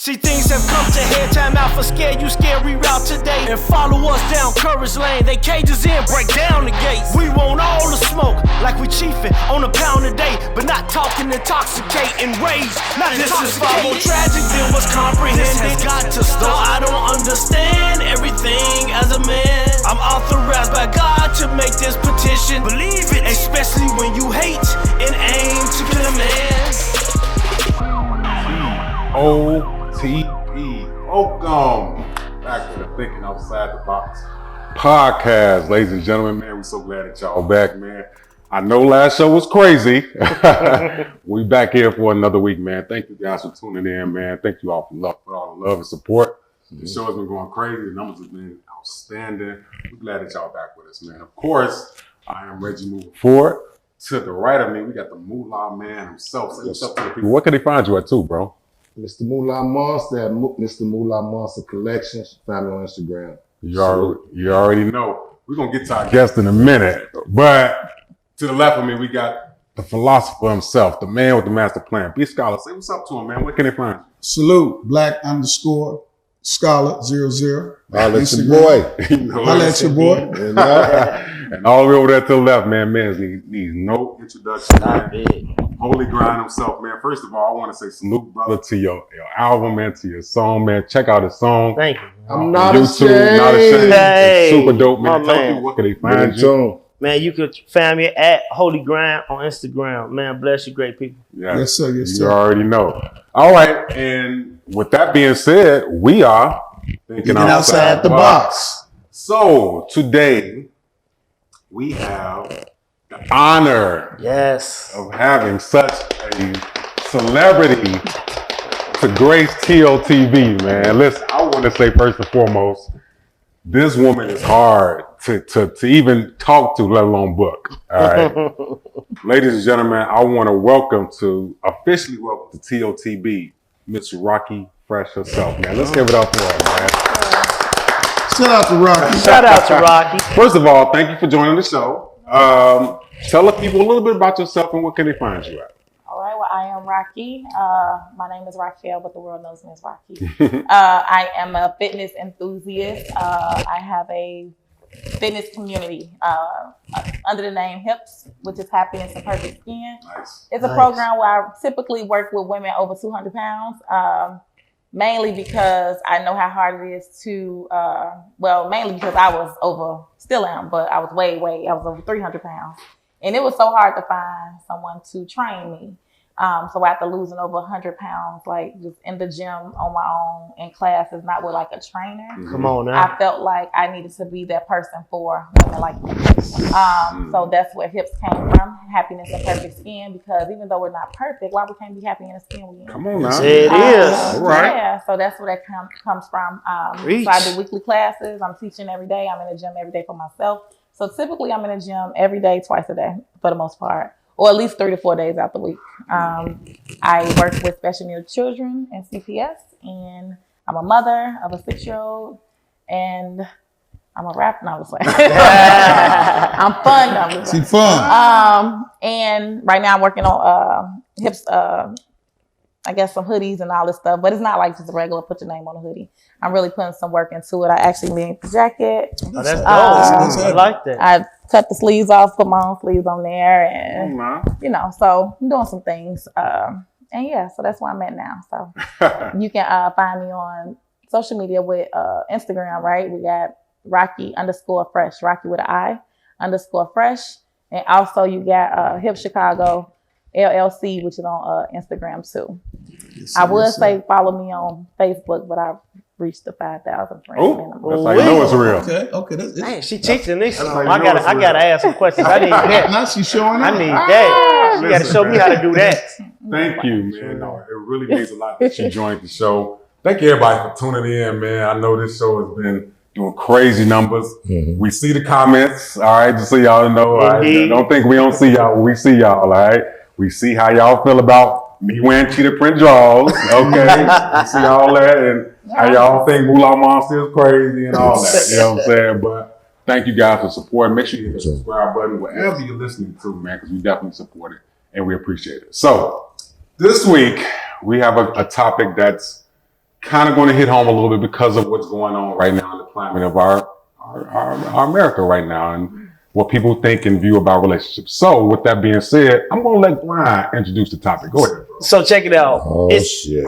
See, things have come to head, time out for scare you, scary route today. And follow us down Courage Lane, they cages in, break down the gates. We want all the smoke, like we chiefin' on a pound a day. But not talking intoxicating rage, not this is far more tragic than what's comprehended. This has got to stop, I don't understand everything as a man. I'm authorized by God to make this petition. Believe it, especially when you hate and aim to kill a man. OTP. Welcome back to the Thinking Outside the Box podcast, ladies and gentlemen. Man, we're so glad that y'all back, man. I know last show was crazy. We back here for another week, man. Thank you guys for tuning in, man. Thank you all for all the love and support. The show has been going crazy. The numbers have been outstanding. We're glad that y'all back with us, man. Of course, I am Reggie moving forward. To the right of me, we got the Moolah man himself. Say what's up to the people. What can they find you at too, bro? Mr. Moolah Monster at Mr. Moolah Monster Collections. Find me on Instagram. You already know. We're going to get to our guest in a minute. But to the left of me, we got the philosopher himself, the man with the master plan. B Scholar, say what's up to him, man. Where can they find you? Salute, Black_Scholar00. Holla at your boy. Holla at your boy. And all the way over there to the left, man, needs no introduction, man. Holy Grind himself, man. First of all, I want to say salute, brother, to your album, man, to your song, man. Check out his song. Thank you. I'm not YouTube, ashamed. Not ashamed. Hey, it's super dope, man. Tell man. people what can they find you. Man, you could find me at Holy Grind on Instagram. Man, bless you, great people. Yes, sir. Yes, you sir. already know. All right, and with that being said, we are Thinking Outside the Box. So today we have the honor of having such a celebrity to grace TLTV, man. Listen, I want to say first and foremost, this woman is hard to even talk to, let alone book. All right. Ladies and gentlemen, I want to officially welcome to TLTB, Miss Rocky Fresh herself, man. Let's give it up for her, man. Shout out to Rocky. Shout out to Rocky. First of all, thank you for joining the show. Tell the people a little bit about yourself and what can they find you at? All right, well, I am Rocky. My name is Raquel, but the world knows me as Rocky. I am a fitness enthusiast. I have a fitness community under the name HIPS, which is Happiness and Perfect Skin. Nice. It's a program where I typically work with women over 200 pounds, mainly because I know how hard it is to, mainly because I was still am, but I was I was over 300 pounds. And it was so hard to find someone to train me. So after losing over 100 pounds, like just in the gym on my own, in classes, not with like a trainer. Come on now. I felt like I needed to be that person for women like me. So that's where HIPS came from, Happiness and Perfect Skin, because even though we're not perfect, why we can't be happy in the skin we're in? Come on now. It is. All right. Yeah, so that's where that comes from. So I do weekly classes. I'm teaching every day. I'm in the gym every day for myself. So typically I'm in the gym every day, twice a day for the most part, or at least 3 to 4 days out the week. I work with special needs children and CPS, and I'm a mother of a 6-year-old, and I'm a rap. No, I'm just like, I'm fun. No, I'm just See, fun. And right now I'm working on HIPS, I guess some hoodies and all this stuff, but it's not like just a regular put your name on a hoodie. I'm really putting some work into it. I actually made the jacket. Oh, that's dope. I like that. I cut the sleeves off, put my own sleeves on there, and so I'm doing some things. And yeah, so that's where I'm at now. So you can find me on social media with Instagram, right? We got Rocky_Fresh, Rocky with an I_Fresh. And also you got Hip Chicago LLC, which is on Instagram too. Yes, I would say follow me on Facebook, but I've reached the 5,000 friends. That's how you know it's real. Okay. Man, she teaching this. I gotta ask some questions. I need that. Now she's showing up. I need that. She gotta show me how to do that. Thank you, man. No, it really means a lot that you joined the show. Thank you, everybody, for tuning in, man. I know this show has been doing crazy numbers. Mm-hmm. We see the comments, all right, just so y'all know. All right? Don't think we don't see y'all. We see y'all, all right? We see how y'all feel about me wearing cheetah print drawers, okay? We see all that, and how y'all think Moolah Monster is crazy and all that, you know what I'm saying? But thank you guys for supporting. Make sure you hit the subscribe button wherever you're listening to, man, because we definitely support it and we appreciate it. So this week, we have a topic that's kind of going to hit home a little bit because of what's going on right now in the climate of our America right now and what people think and view about relationships. So with that being said, I'm going to let Brian introduce the topic. Go ahead, bro. So check it out. Oh, shit.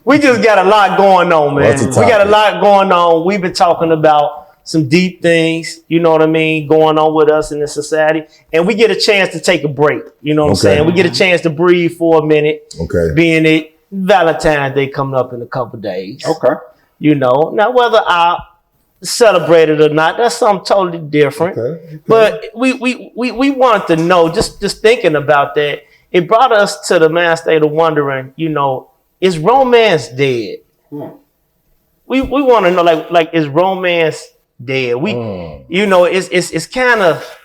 We just got a lot going on, man. What's the We topic? got a lot going on. We've been talking about some deep things, you know what I mean, going on with us in the society. And we get a chance to take a break. You know what I'm saying? We get a chance to breathe for a minute. Okay. Being it Valentine's Day coming up in a couple days. Okay. You know, now whether I celebrate it or not, that's something totally different. Okay. But we wanted to know, just thinking about that, it brought us to the man state of wondering, you know, is romance dead? We want to know, like, is romance dead? You know, it's kind of,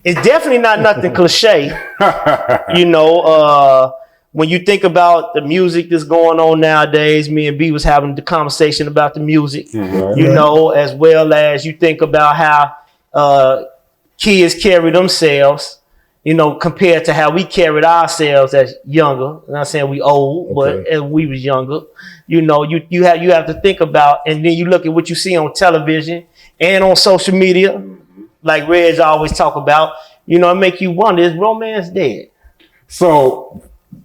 it's definitely not nothing cliche. You know, when you think about the music that's going on nowadays, me and B was having the conversation about the music, you know, as well as you think about how kids carry themselves, you know, compared to how we carried ourselves as younger. I'm not saying we old, but as we was younger, you know, you have to think about, and then you look at what you see on television and on social media, like Reg always talk about, you know, it make you wonder, is romance dead? So,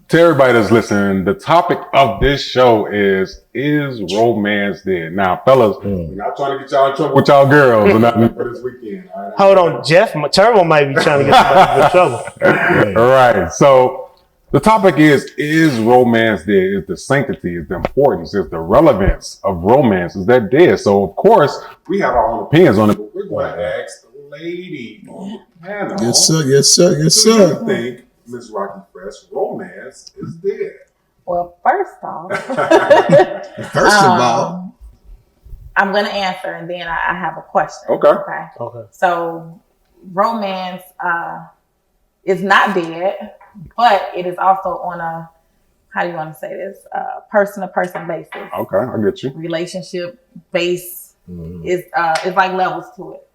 to everybody that's listening, the topic of this show is romance dead? Now, fellas, we're not trying to get y'all in trouble with y'all girls or nothing for this weekend. All right? Hold on, Jeff Turbo might be trying to get somebody in trouble. All right. So the topic is romance dead? Is the sanctity, is the importance, is the relevance of romance, is that dead? So of course we have our own opinions on it, but we're going to ask the lady on the panel. Yes, sir. Yes, sir. Yes, Do you sir. think, Ms. Rocky Fresh, romance is dead? Well, first off, First of all, I'm going to answer and then I have a question. Okay. So romance is not dead, but it is also on a, how do you want to say this, person-to-person basis. Okay, I get you. Relationship base is like levels to it.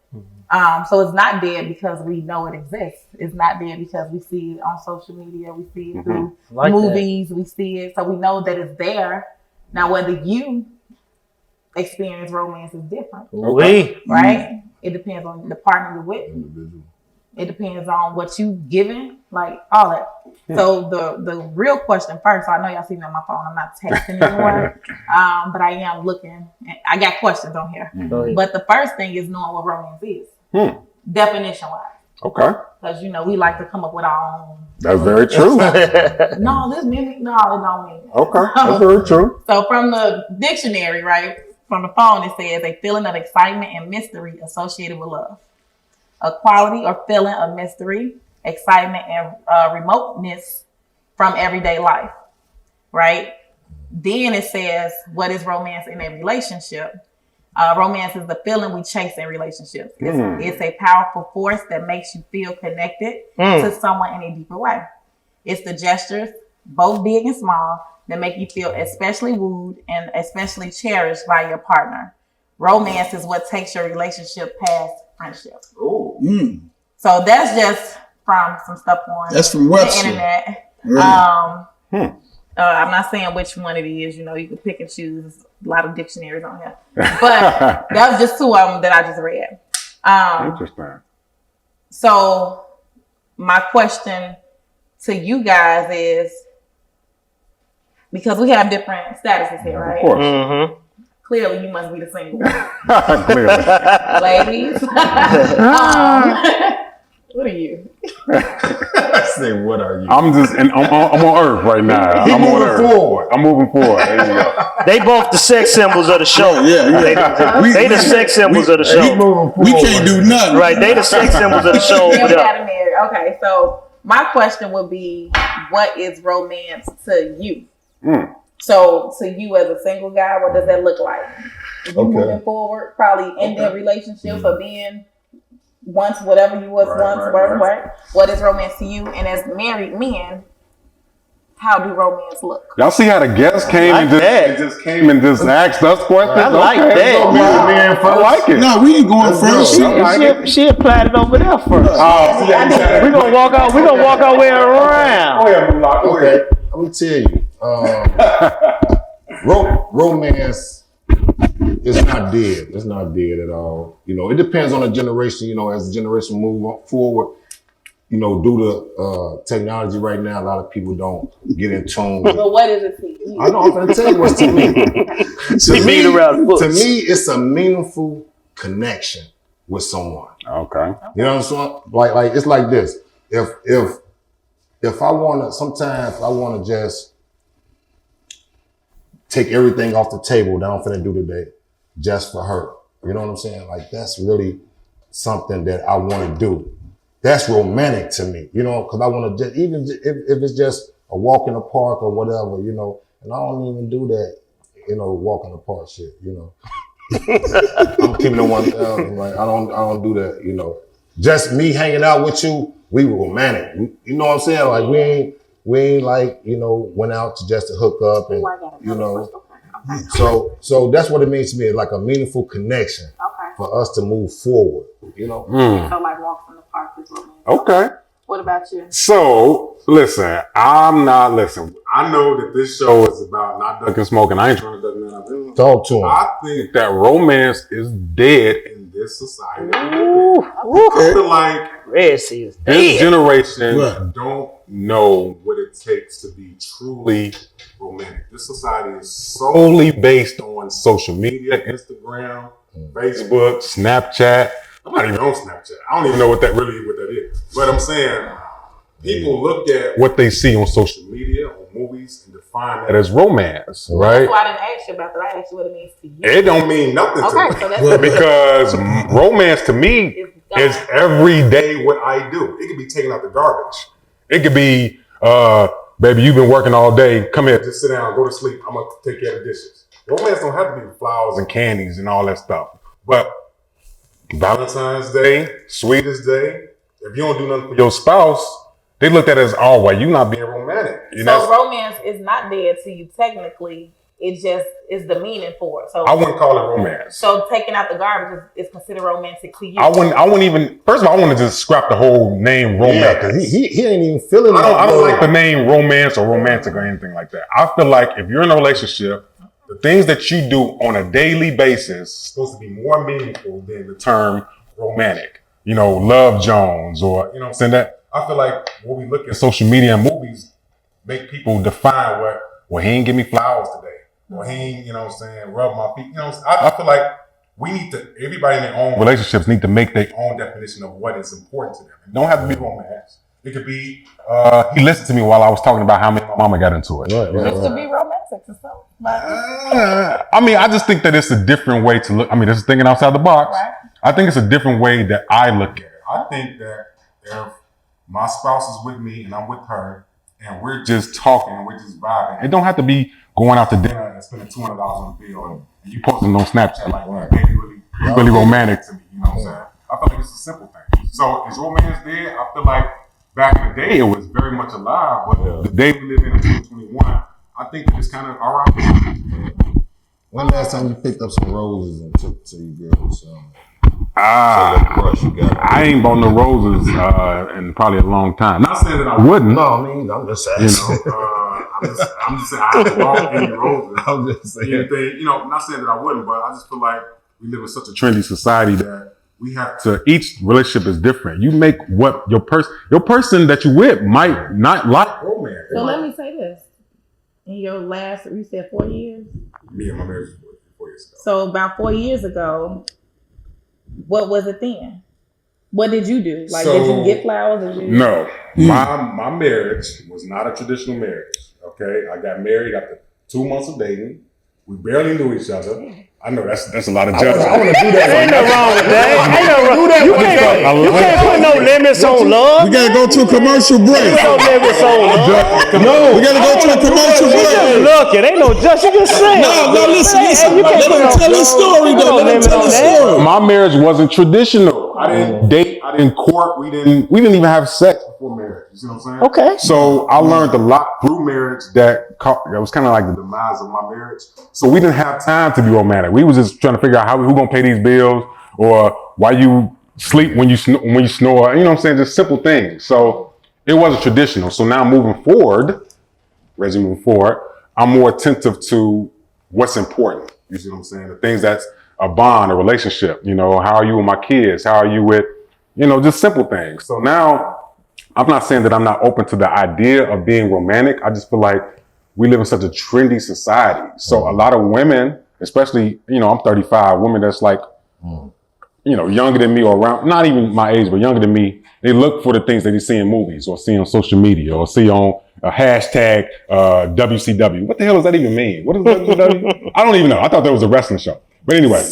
So it's not dead because we know it exists. It's not dead because we see it on social media. We see it through movies. We see it. So we know that it's there. Now, whether you experience romance is different, right? It depends on the partner you're with. It depends on what you given, like all that. So the real question first, so I know y'all see me on my phone, I'm not texting anymore, but I am looking, I got questions on here. But the first thing is knowing what romance is, definition-wise. Okay. Because, you know, we like to come up with our own. That's very true. No, this means, no, it don't mean. Okay, that's very true. So from the dictionary, right, from the phone, it says a feeling of excitement and mystery associated with love. A quality or feeling of mystery, excitement, and remoteness from everyday life, right? Then it says, what is romance in a relationship? Romance is the feeling we chase in relationships. It's a powerful force that makes you feel connected to someone in a deeper way. It's the gestures, both big and small, that make you feel especially wooed and especially cherished by your partner. Romance is what takes your relationship past friendship. So that's just from some stuff on That's from the Webster. internet. Really? I'm not saying which one it is. You know, you can pick and choose. A lot of dictionaries on here, but that was just two of them that I just read. Interesting. So my question to you guys is, because we have different statuses here, right? Of course. Clearly, you must be the single one. Clearly. Ladies. What are you? I say, what are you? I'm on Earth right now. I'm on Earth. Forward. I'm moving forward. There you go. They both the sex symbols of the show. Yeah. They the sex symbols of the show. We can't do nothing. Right, they the sex symbols of the show. Yeah, we got married. Okay, so my question would be, what is romance to you? So to you as a single guy, what does that look like? If you moving forward, probably ending relationships or being once whatever you was once, what is romance to you? And as married men, how do romance look? Y'all see how the guests came and just came and just asked us questions? I like that. I like it. No, we ain't going first. She applied it over there first. We're gonna walk our way around. Okay, I'm gonna tell you. Romance is not dead. It's not dead at all. You know, it depends on the generation. You know, as the generation move forward, you know, due to technology right now, a lot of people don't get in tune. But what is it to you? I know, I'm going to tell you what's to me. To me, it's a meaningful connection with someone. Okay. You know what I'm saying? Like it's like this. If I want to, sometimes I want to just take everything off the table that I'm finna do today just for her. You know what I'm saying? Like that's really something that I want to do. That's romantic to me, you know, because I want to just, even if it's just a walk in the park or whatever, you know, and I don't even do that, you know, walk in the park shit, you know. I'm keeping it 1,000. Like I don't do that, you know. Just me hanging out with you, we were romantic. You know what I'm saying? Like we ain't like, you know, went out to just to hook up and you know. So that's what it means to me, like a meaningful connection for us to move forward. You know. So like walks in the park is romantic. Okay. What about you? So, listen, I know that this show is about not ducking smoke, and I ain't trying to duck nothing. Talk to him. I think that romance is dead in this society. I feel like this generation don't know what it takes to be truly romantic. This society is solely based on social media, Instagram, Facebook, Snapchat. I'm not even on Snapchat. I don't even know what that is. But I'm saying people look at what they see on social media, on movies, and define that as romance, right? That's why I didn't ask you about that. I asked you what it means to you. It don't mean nothing to me. So that's because romance to me is every day what I do. It could be taking out the garbage. It could be, baby, you've been working all day. Come here, just sit down, go to sleep. I'm going to take care of the dishes. Romance don't have to be flowers and candies and all that stuff. But Valentine's Day, Sweetest Day, if you don't do nothing for your spouse, they look at it as, oh, well, you're not being romantic. So romance is not dead to you technically. It just is the meaning for it. So I wouldn't call it romance. So taking out the garbage is considered romantic to you. I wouldn't even, first of all, I want to just scrap the whole name romance. Yeah, he ain't even feeling it. I don't like the name romance or romantic or anything like that. I feel like if you're in a relationship, the things that you do on a daily basis is supposed to be more meaningful than the term romantic. You know, Love Jones or, you know what I'm saying? That I feel like when we look at social media and movies, make people define well, he ain't give me flowers today. Or he ain't, you know what I'm saying, rub my feet. You know, I feel like everybody in their own relationships need to make their own definition of what is important to them. It don't have to be romance. It could be, he listened to me while I was talking about how my mama got into it. It used to be romantic to some. I mean, I just think that it's a different way to look. I mean, this is thinking outside the box. Right. I think it's a different way that I look at it. I think that if my spouse is with me and I'm with her and we're just talking and we're just vibing, it don't have to be going out to dinner and spending $200 on the bill and you posting on Snapchat like, hey, really romantic to me. You know what I'm saying? I feel like it's a simple thing. So is romance dead? I feel like back in the day, it was very much alive, but the day we live in 2021, I think that it's kind of all right. When last time you picked up some roses and took to your girls? I ain't bought no roses in probably a long time. Not saying that I wouldn't. No, I mean, I'm just saying. You know, I'm just saying I haven't bought any roses. I'm just saying. Anything, you know, not saying that I wouldn't, but I just feel like we live in such a trendy society that we have to, each relationship is different. You make what your person that you with might not like romance. So let me say this. In your last, you said 4 years? Me and my marriage was 4 years ago. So about 4 years ago, what was it then? What did you do? Like, did you get flowers? No. My marriage was not a traditional marriage. Okay? I got married after 2 months of dating. We barely knew each other. I know that's a lot of judgment. I want to do that. Ain't no wrong with that. Ain't no wrong. You can't put no limits on love. We gotta go to a commercial break. No limits on love. No, we gotta go to a commercial You just break. looking. Ain't no just. You just saying. No, listen. Let him tell his story, though. Let him tell his story. My marriage wasn't traditional. I didn't date. I didn't court. We didn't even have sex before marriage. You see what I'm saying? Okay. So I learned a lot through marriage that was kind of like the demise of my marriage. So we didn't have time to be romantic. We was just trying to figure out who gonna pay these bills or why you sleep when you snore. You know what I'm saying? Just simple things. So it wasn't traditional. So now moving forward, I'm more attentive to what's important. You see what I'm saying? The things that's a bond, a relationship. You know, how are you with my kids? How are you with, you know, just simple things. So now, I'm not saying that I'm not open to the idea of being romantic. I just feel like we live in such a trendy society. So a lot of women, especially, you know, I'm 35, women that's like, you know, younger than me or around, not even my age, but younger than me, they look for the things that they see in movies or see on social media or see on a hashtag WCW. What the hell does that even mean? What is WCW? I don't even know. I thought that was a wrestling show. But anyway.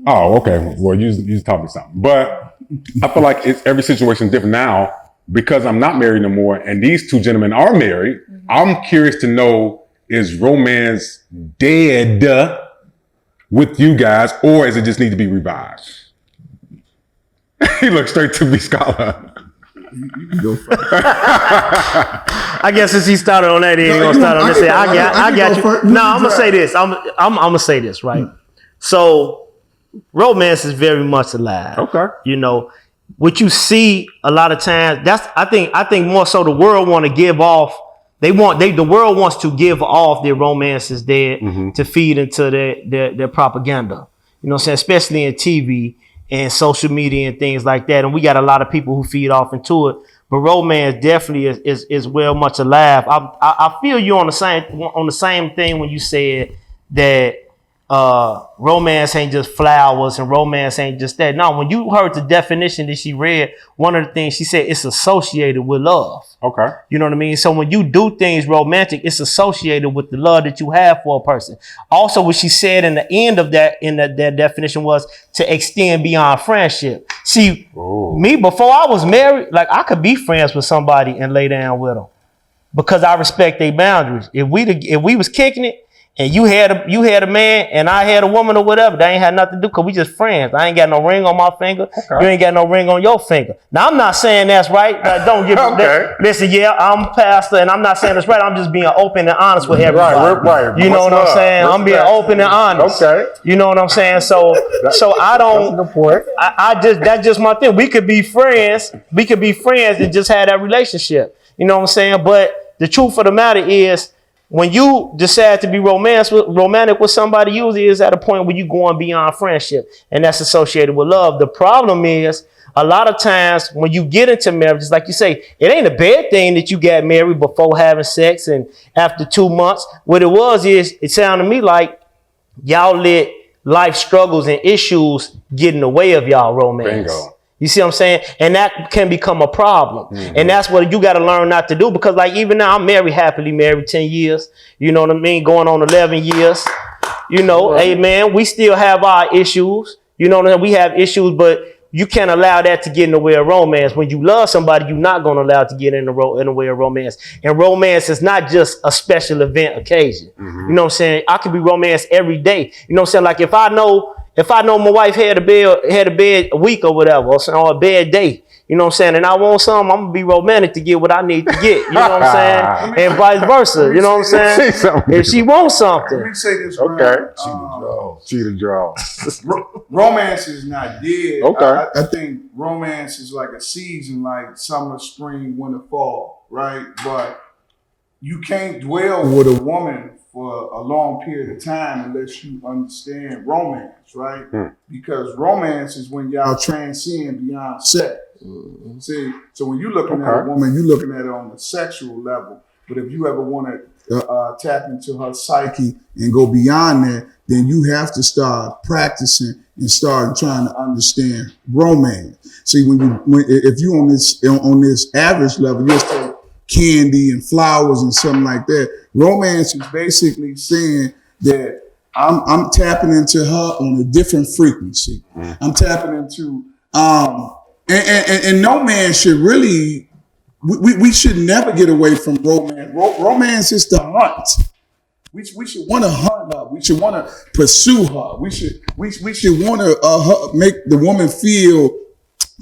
Oh, okay. Well, you taught me something. But I feel like every situation is different now because I'm not married no more and these two gentlemen are married. I'm curious to know, is romance dead with you guys, or does it just need to be revived? He looked straight to me, Scholar. You can go first. I guess since he started on that, he ain't gonna start on this. I got you. No, I'm gonna say this. I'm gonna say this, right? So, romance is very much alive. Okay. You know, what you see a lot of times. I think more so the world want to give off. The world wants to give off their romances there to feed into their propaganda. You know what I'm saying? Especially in TV and social media and things like that. And we got a lot of people who feed off into it. But romance definitely is well much alive. I feel you on the same thing when you said that romance ain't just flowers and romance ain't just that. No, when you heard the definition that she read, one of the things she said, it's associated with love. Okay. You know what I mean? So when you do things romantic, it's associated with the love that you have for a person. Also, what she said in the end of that, that definition was to extend beyond friendship. See, me, before I was married, like I could be friends with somebody and lay down with them because I respect their boundaries. If we was kicking it, and you had a man and I had a woman or whatever, that ain't had nothing to do because we just friends. I ain't got no ring on my finger. Okay. You ain't got no ring on your finger. Now, I'm not saying that's right. Don't get me. Listen, yeah, I'm a pastor and I'm not saying that's right. I'm just being open and honest with everybody. Right. You know what I'm saying? I'm being open and honest. Okay. You know what I'm saying? So I don't. That's a good point. That's just my thing. We could be friends. We could be friends and just have that relationship. You know what I'm saying? But the truth of the matter is, when you decide to be romantic with somebody, usually is at a point where you're going beyond friendship, and that's associated with love. The problem is, a lot of times when you get into marriages, like you say, it ain't a bad thing that you got married before having sex and after 2 months. What it was is, it sounded to me like y'all let life struggles and issues get in the way of y'all romance. Bingo. You see what I'm saying? And that can become a problem. And that's what you got to learn not to do. Because like even now, I'm happily married 10 years. You know what I mean? Going on 11 years. You know, hey man, we still have our issues. You know what I mean? We have issues, but you can't allow that to get in the way of romance. When you love somebody, you're not going to allow it to get in the way of romance. And romance is not just a special event occasion. You know what I'm saying? I could be romance every day. You know what I'm saying? Like if I know my wife had a bad week or whatever, or a bad day, you know what I'm saying, and I want something, I'm gonna be romantic to get what I need to get. You know what I'm saying? And vice versa. You know what I'm saying? If she wants something. Let me say this. Okay. Cheetah draw. Romance is not dead. Okay. I think romance is like a season, like summer, spring, winter, fall, right? But you can't dwell with a woman for a long period of time unless you understand romance, right? Because romance is when y'all transcend beyond sex. See, so when you're looking at a woman, you're looking at her on the sexual level. But if you ever want to tap into her psyche and go beyond that, then you have to start practicing and start trying to understand romance. See, if you on this average level, you're still candy and flowers and something like that. Romance is basically saying that I'm tapping into her on a different frequency. I'm tapping into and no man should really. We should never get away from romance. Romance is the hunt. We should want to hunt her. We should want to pursue her. We should want to make the woman feel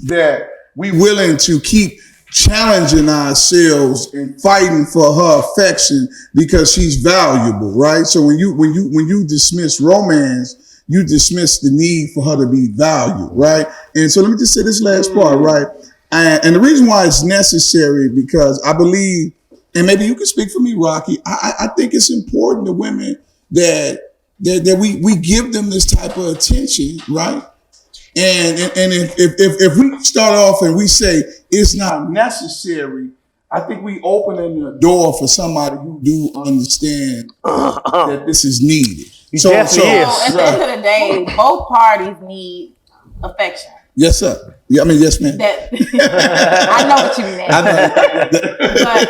that we willing to keep challenging ourselves and fighting for her affection because she's valuable, right? So when you dismiss romance, you dismiss the need for her to be valued, right? And so let me just say this last part, right? And the reason why it's necessary because I believe, and maybe you can speak for me, Rocky. I think it's important to women that we give them this type of attention, right? And if we start off and we say it's not necessary, I think we opening the door for somebody who do understand that this is needed. So at the end of the day, both parties need affection. Yes, sir. Yeah, I mean, yes, ma'am. I know what you meant. But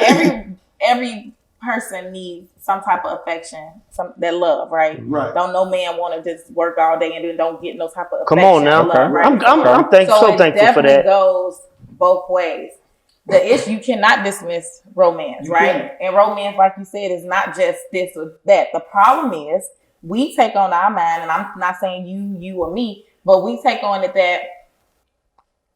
every person needs some type of affection, that love, right? Right. Don't no man want to just work all day and then don't get no type of affection. Come on now. Love, right? I'm so thankful for that. So it definitely goes both ways. The issue, you cannot dismiss romance, right? And romance, like you said, is not just this or that. The problem is we take on our mind, and I'm not saying you or me, but we take on it that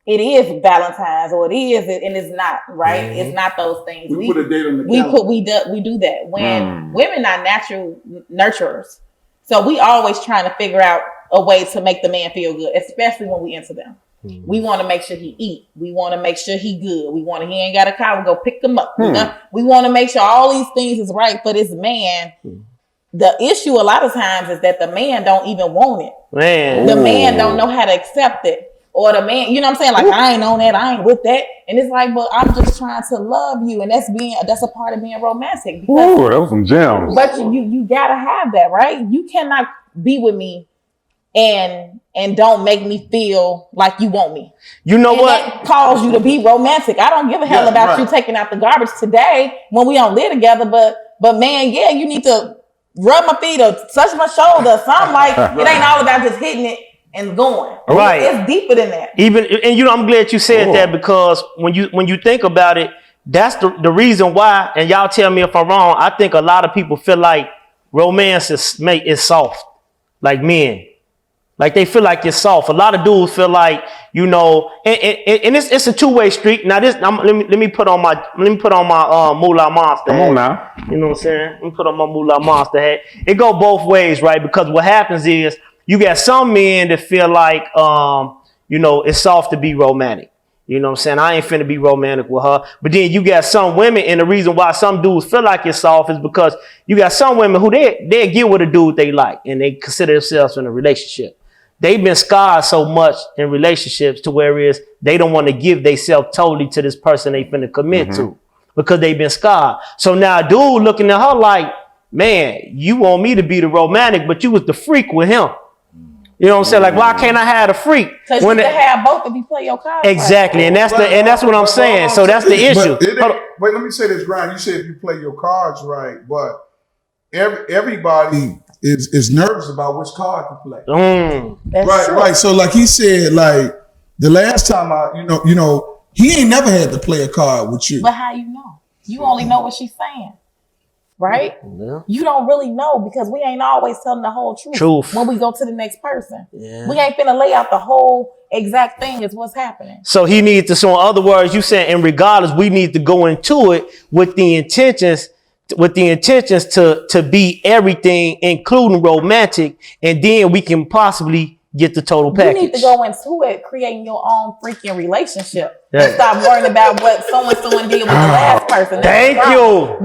it is Valentine's or it is, and it's not, right? Mm-hmm. It's not those things. We put a date on the calendar. We do that when women are natural nurturers. So we always trying to figure out a way to make the man feel good, especially when we into them. Mm-hmm. We want to make sure he eat. We want to make sure he good. He ain't got a car. We go pick him up. We want to make sure all these things is right for this man. The issue a lot of times is that the man don't even want it. The man don't know how to accept it. Or the man, you know what I'm saying? Like, I ain't on that. I ain't with that. And it's like, but I'm just trying to love you. And that's a part of being romantic. Ooh, that was some gems. But you gotta have that, right? You cannot be with me and don't make me feel like you want me. You know what? That calls you to be romantic. I don't give a hell about you taking out the garbage today when we don't live together. But man, yeah, you need to rub my feet or touch my shoulder or something. Like, it ain't all about just hitting it and going. Right. It's deeper than that. And I'm glad you said that, because when you think about it, that's the reason why, and y'all tell me if I'm wrong, I think a lot of people feel like romance is soft, like men. Like they feel like it's soft. A lot of dudes feel like, and it's a two-way street. Now let me put on my Moolah Monster hat. Come on now. You know what I'm saying? Let me put on my Moolah Monster hat. It go both ways, right? Because what happens is you got some men that feel like it's soft to be romantic. You know what I'm saying? I ain't finna be romantic with her. But then you got some women, and the reason why some dudes feel like it's soft is because you got some women who they get with a dude they like and they consider themselves in a relationship. They've been scarred so much in relationships to where they don't want to give themselves totally to this person they finna commit to because they've been scarred. So now a dude looking at her like, man, you want me to be the romantic, but you was the freak with him. You know what I'm saying? Like, why can't I have a freak? Because you can have both if you play your cards. Exactly, and that's what I'm saying. So that's the issue. Wait, let me say this, Brian. You said if you play your cards right, but everybody is nervous about which card to play. Right. So like he said, like the last time he ain't never had to play a card with you. But how you know? You only know what she's saying. Right? Yeah. You don't really know because we ain't always telling the whole truth. When we go to the next person. Yeah. We ain't finna lay out the whole exact thing is what's happening. So he needs to, so in other words, you saying, and regardless, we need to go into it with the intentions to be everything, including romantic, and then we can possibly get the total package. You need to go into it creating your own freaking relationship. And stop worrying about what so-and-so did with the last person. Thank you.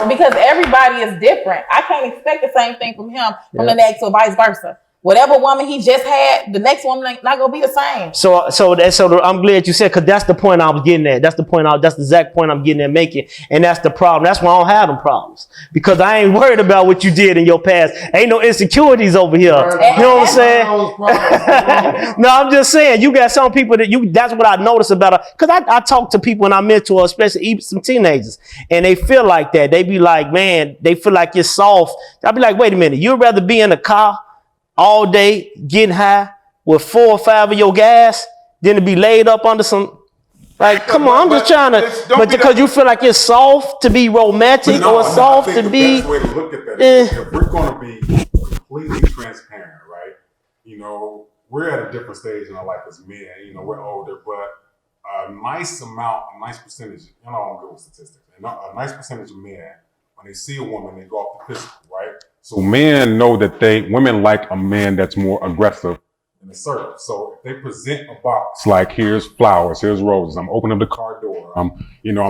Because everybody is different. I can't expect the same thing from him from the next or vice versa. Whatever woman he just had, the next woman ain't not gonna be the same. So I'm glad you said, because that's the point I was getting at. That's the exact point I'm getting at making, and that's the problem. That's why I don't have them problems, because I ain't worried about what you did in your past. Ain't no insecurities over here. You know what I'm saying? No, I'm just saying you got some people that's what I notice about her, because I talk to people and I mentor, especially even some teenagers, and they feel like that. They be like, man, they feel like it's soft. I'll be like, wait a minute, you'd rather be in a car all day getting high with 4 or 5 of your gas than to be laid up under some, like, come on, I'm just trying to, but because you feel like it's soft to be romantic or soft to be. The best way to look at that is if we're going to be completely transparent, right? We're at a different stage in our life as men. We're older, but a nice percentage, I'm good with statistics, a nice percentage of men, when they see a woman, they go off the physical, right? So men know that women like a man that's more aggressive and a serve. So if they present a box like here's flowers, here's roses, I'm opening up the car door, I'm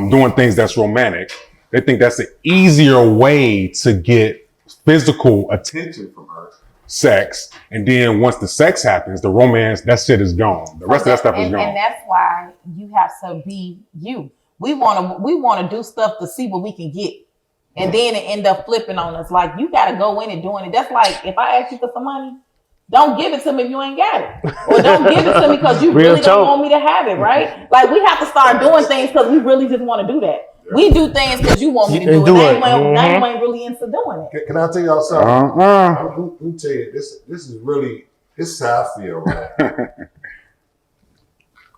doing things that's romantic. They think that's an easier way to get physical attention from her, sex, and then once the sex happens, the romance, that shit is gone. The rest of that stuff is gone. And that's why you have to be you. We want to do stuff to see what we can get. And then it end up flipping on us. Like, you got to go in and doing it. That's like, if I ask you for some money, don't give it to me if you ain't got it. Or don't give it to me because you really don't want me to have it, right? Like, we have to start doing things because we really just want to do that. We do things because you want me to do it. Now you ain't really into doing it. Can I tell y'all something? Let me tell you, this is how I feel, right?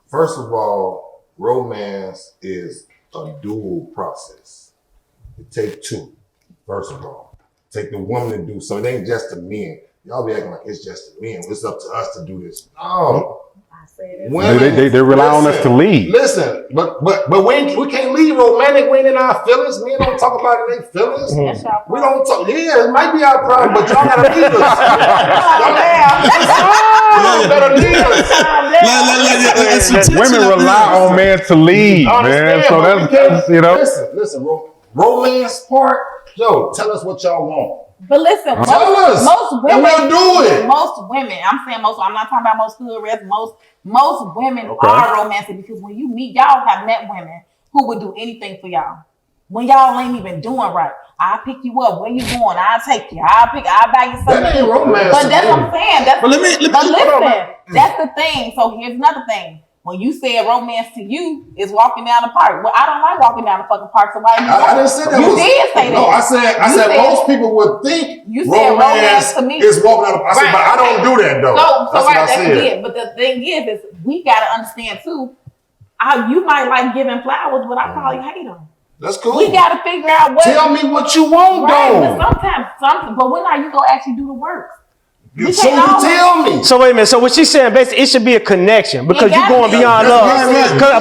First of all, romance is a dual process. It takes two. First of all, take the woman to do something. It ain't just the men. Y'all be acting like it's just the men. It's up to us to do this. No. They rely on us to lead. Listen, but we can't lead romantic. We ain't in our feelings. Men don't talk about it in their feelings. We don't talk. Yeah, it might be our problem, but y'all gotta lead us. Y'all better lead us. Women rely on men to lead, man. So that's Listen, romance part. Yo, tell us what y'all want. But listen, most women, we'll do it. Most women, I'm saying most. I'm not talking about most hood rats. Most women are romantic because when you meet, y'all have met women who would do anything for y'all. When y'all ain't even doing right, I'll pick you up. Where you going? I'll take you. I'll buy you something. That ain't romance. But that's what I'm saying. Listen, that's the thing. So here's another thing. When you said romance to you is walking down the park. Well, I don't like walking down the fucking park. So why I didn't say that. You did say that. No, I said most people would think you said romance to me is walking down the park. I said, but I don't do that though. So that's it. But the thing is we gotta understand too. You might like giving flowers, but I probably hate them. That's cool. We gotta figure out what. Tell me what you want though. But when are you gonna actually do the work? You tell me. So wait a minute. So what she's saying, basically, it should be a connection because you're going beyond love.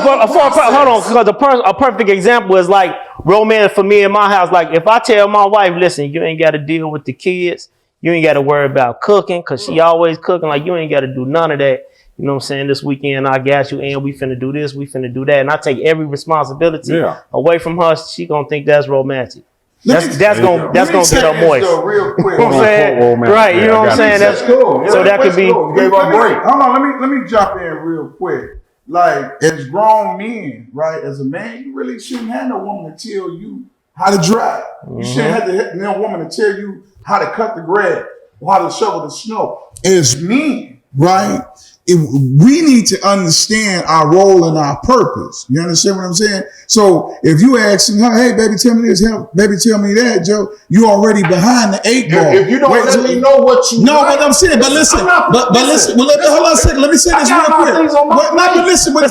Hold on, because a perfect example is like romance for me in my house. Like if I tell my wife, listen, you ain't got to deal with the kids. You ain't got to worry about cooking because she always cooking. Like you ain't got to do none of that. You know what I'm saying? This weekend I got you and we finna do this, we finna do that. And I take every responsibility away from her. She gonna think that's romantic. That's gonna get her moist. Real quick. You know what I'm saying? Right, you know what I'm saying? That's cool. So that could be. Gave her a break. Hold on, let me jump in real quick. Like as grown men, right? As a man, you really shouldn't have no woman to tell you how to drive. You shouldn't have no woman to tell you how to cut the grass or how to shovel the snow. As men, right? We need to understand our role and our purpose. You understand what I'm saying? So if you asking her, hey, baby, tell me this, baby, tell me that, Joe, you already behind the 8 ball. If you don't let me know what you like, but I'm saying, but listen, hold on a second. Let me say this real quick. But listen. I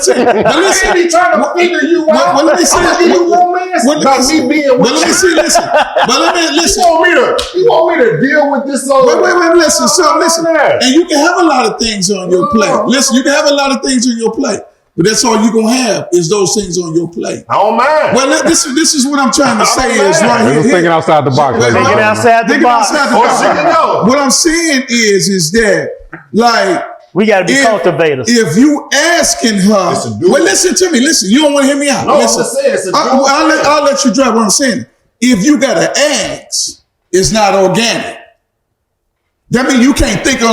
ain't be trying to figure you out. Let me say this. You want me to deal with this? Listen. And you can have a lot of things on your plate. Listen, you can have a lot of things on your plate, but that's all you're going to have is those things on your plate. I don't mind. Well, this is what I'm trying to say is right here. Thinking outside the box. Thinking outside the box. What I'm saying is that, like, we got to be cultivators. If you asking her, well, listen to me. Listen, you don't want to hear me out. No, listen. I'll let you drive what I'm saying. If you got to ask, it's not organic. That means you can't think on.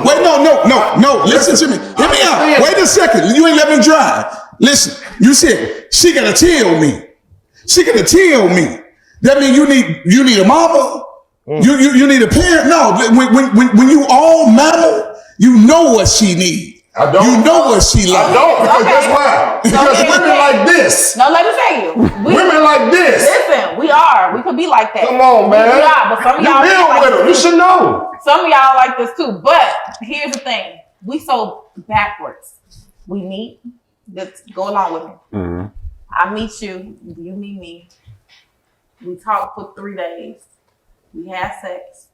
Wait, no. Listen to me. Hear me out. Wait a second. You ain't let me drive. Listen. You said she gotta tell me. She gotta tell me. That means you need a mama. You need a parent. No. When you all mammal, you know what she needs. I don't. You know what she like. I don't because that's why. Because women like this. No, let me tell you. Women like this. Listen, we are. We could be like that. Come on, man. We are, but some of y'all deal like with them. You should know. Some of y'all like this too. But here's the thing. We so backwards. We meet. Let's go along with me. Mm-hmm. I meet you. You meet me. We talk for 3 days. We have sex.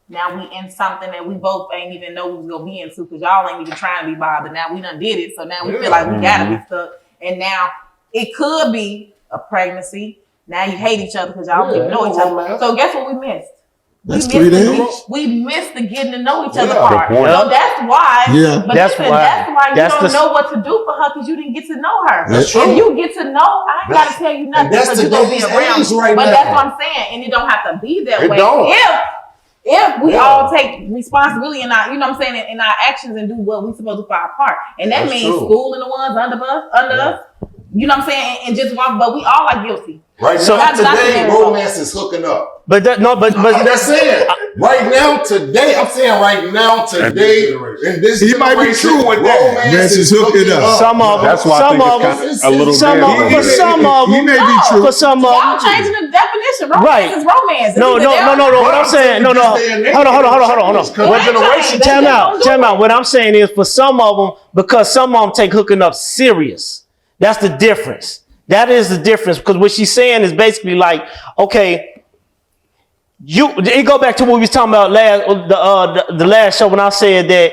Now we in something that we both ain't even know we was gonna be into because y'all ain't even trying to be bothered. Now we done did it, so now we feel like we gotta be stuck. And now it could be a pregnancy. Now you hate each other because y'all don't even know each other. So guess what we missed? That's 3 days. We missed the getting to know each other Yeah, part. good point. So that's why. Yeah. But That's listen, why. that's why you That's don't the- know what to do for her because you didn't get to know her. That's If true. you get to know, I ain't gotta tell you nothing that's because you're gonna be today's around. age right but now. that's what I'm saying, and it don't have to be that It way. don't. If we Yeah. all take responsibility in our, you know what I'm saying, in our actions and do what we're supposed to do for our part, and that That's means true. schooling the ones under us, you know what I'm saying, and just walk. But we all are guilty. Right So- now, Not today, saying- romance is hooking up. But that, no, but I'm just saying, right now, today, in this He might be generation, true with that. romance is hooking up. some of them, That's why I some think of it's them, kind of a little some bit. of them, for some of He them, may be true. for some of Y'all them. changing the definition. Romance Right. is romance. No. What I'm saying, no. Hold on. What generation? Time out. What I'm saying is for some of them, because some of them take hooking up serious. That's the difference. That is the difference. Because what she's saying is basically like, okay, it go back to what we was talking about the last show when I said that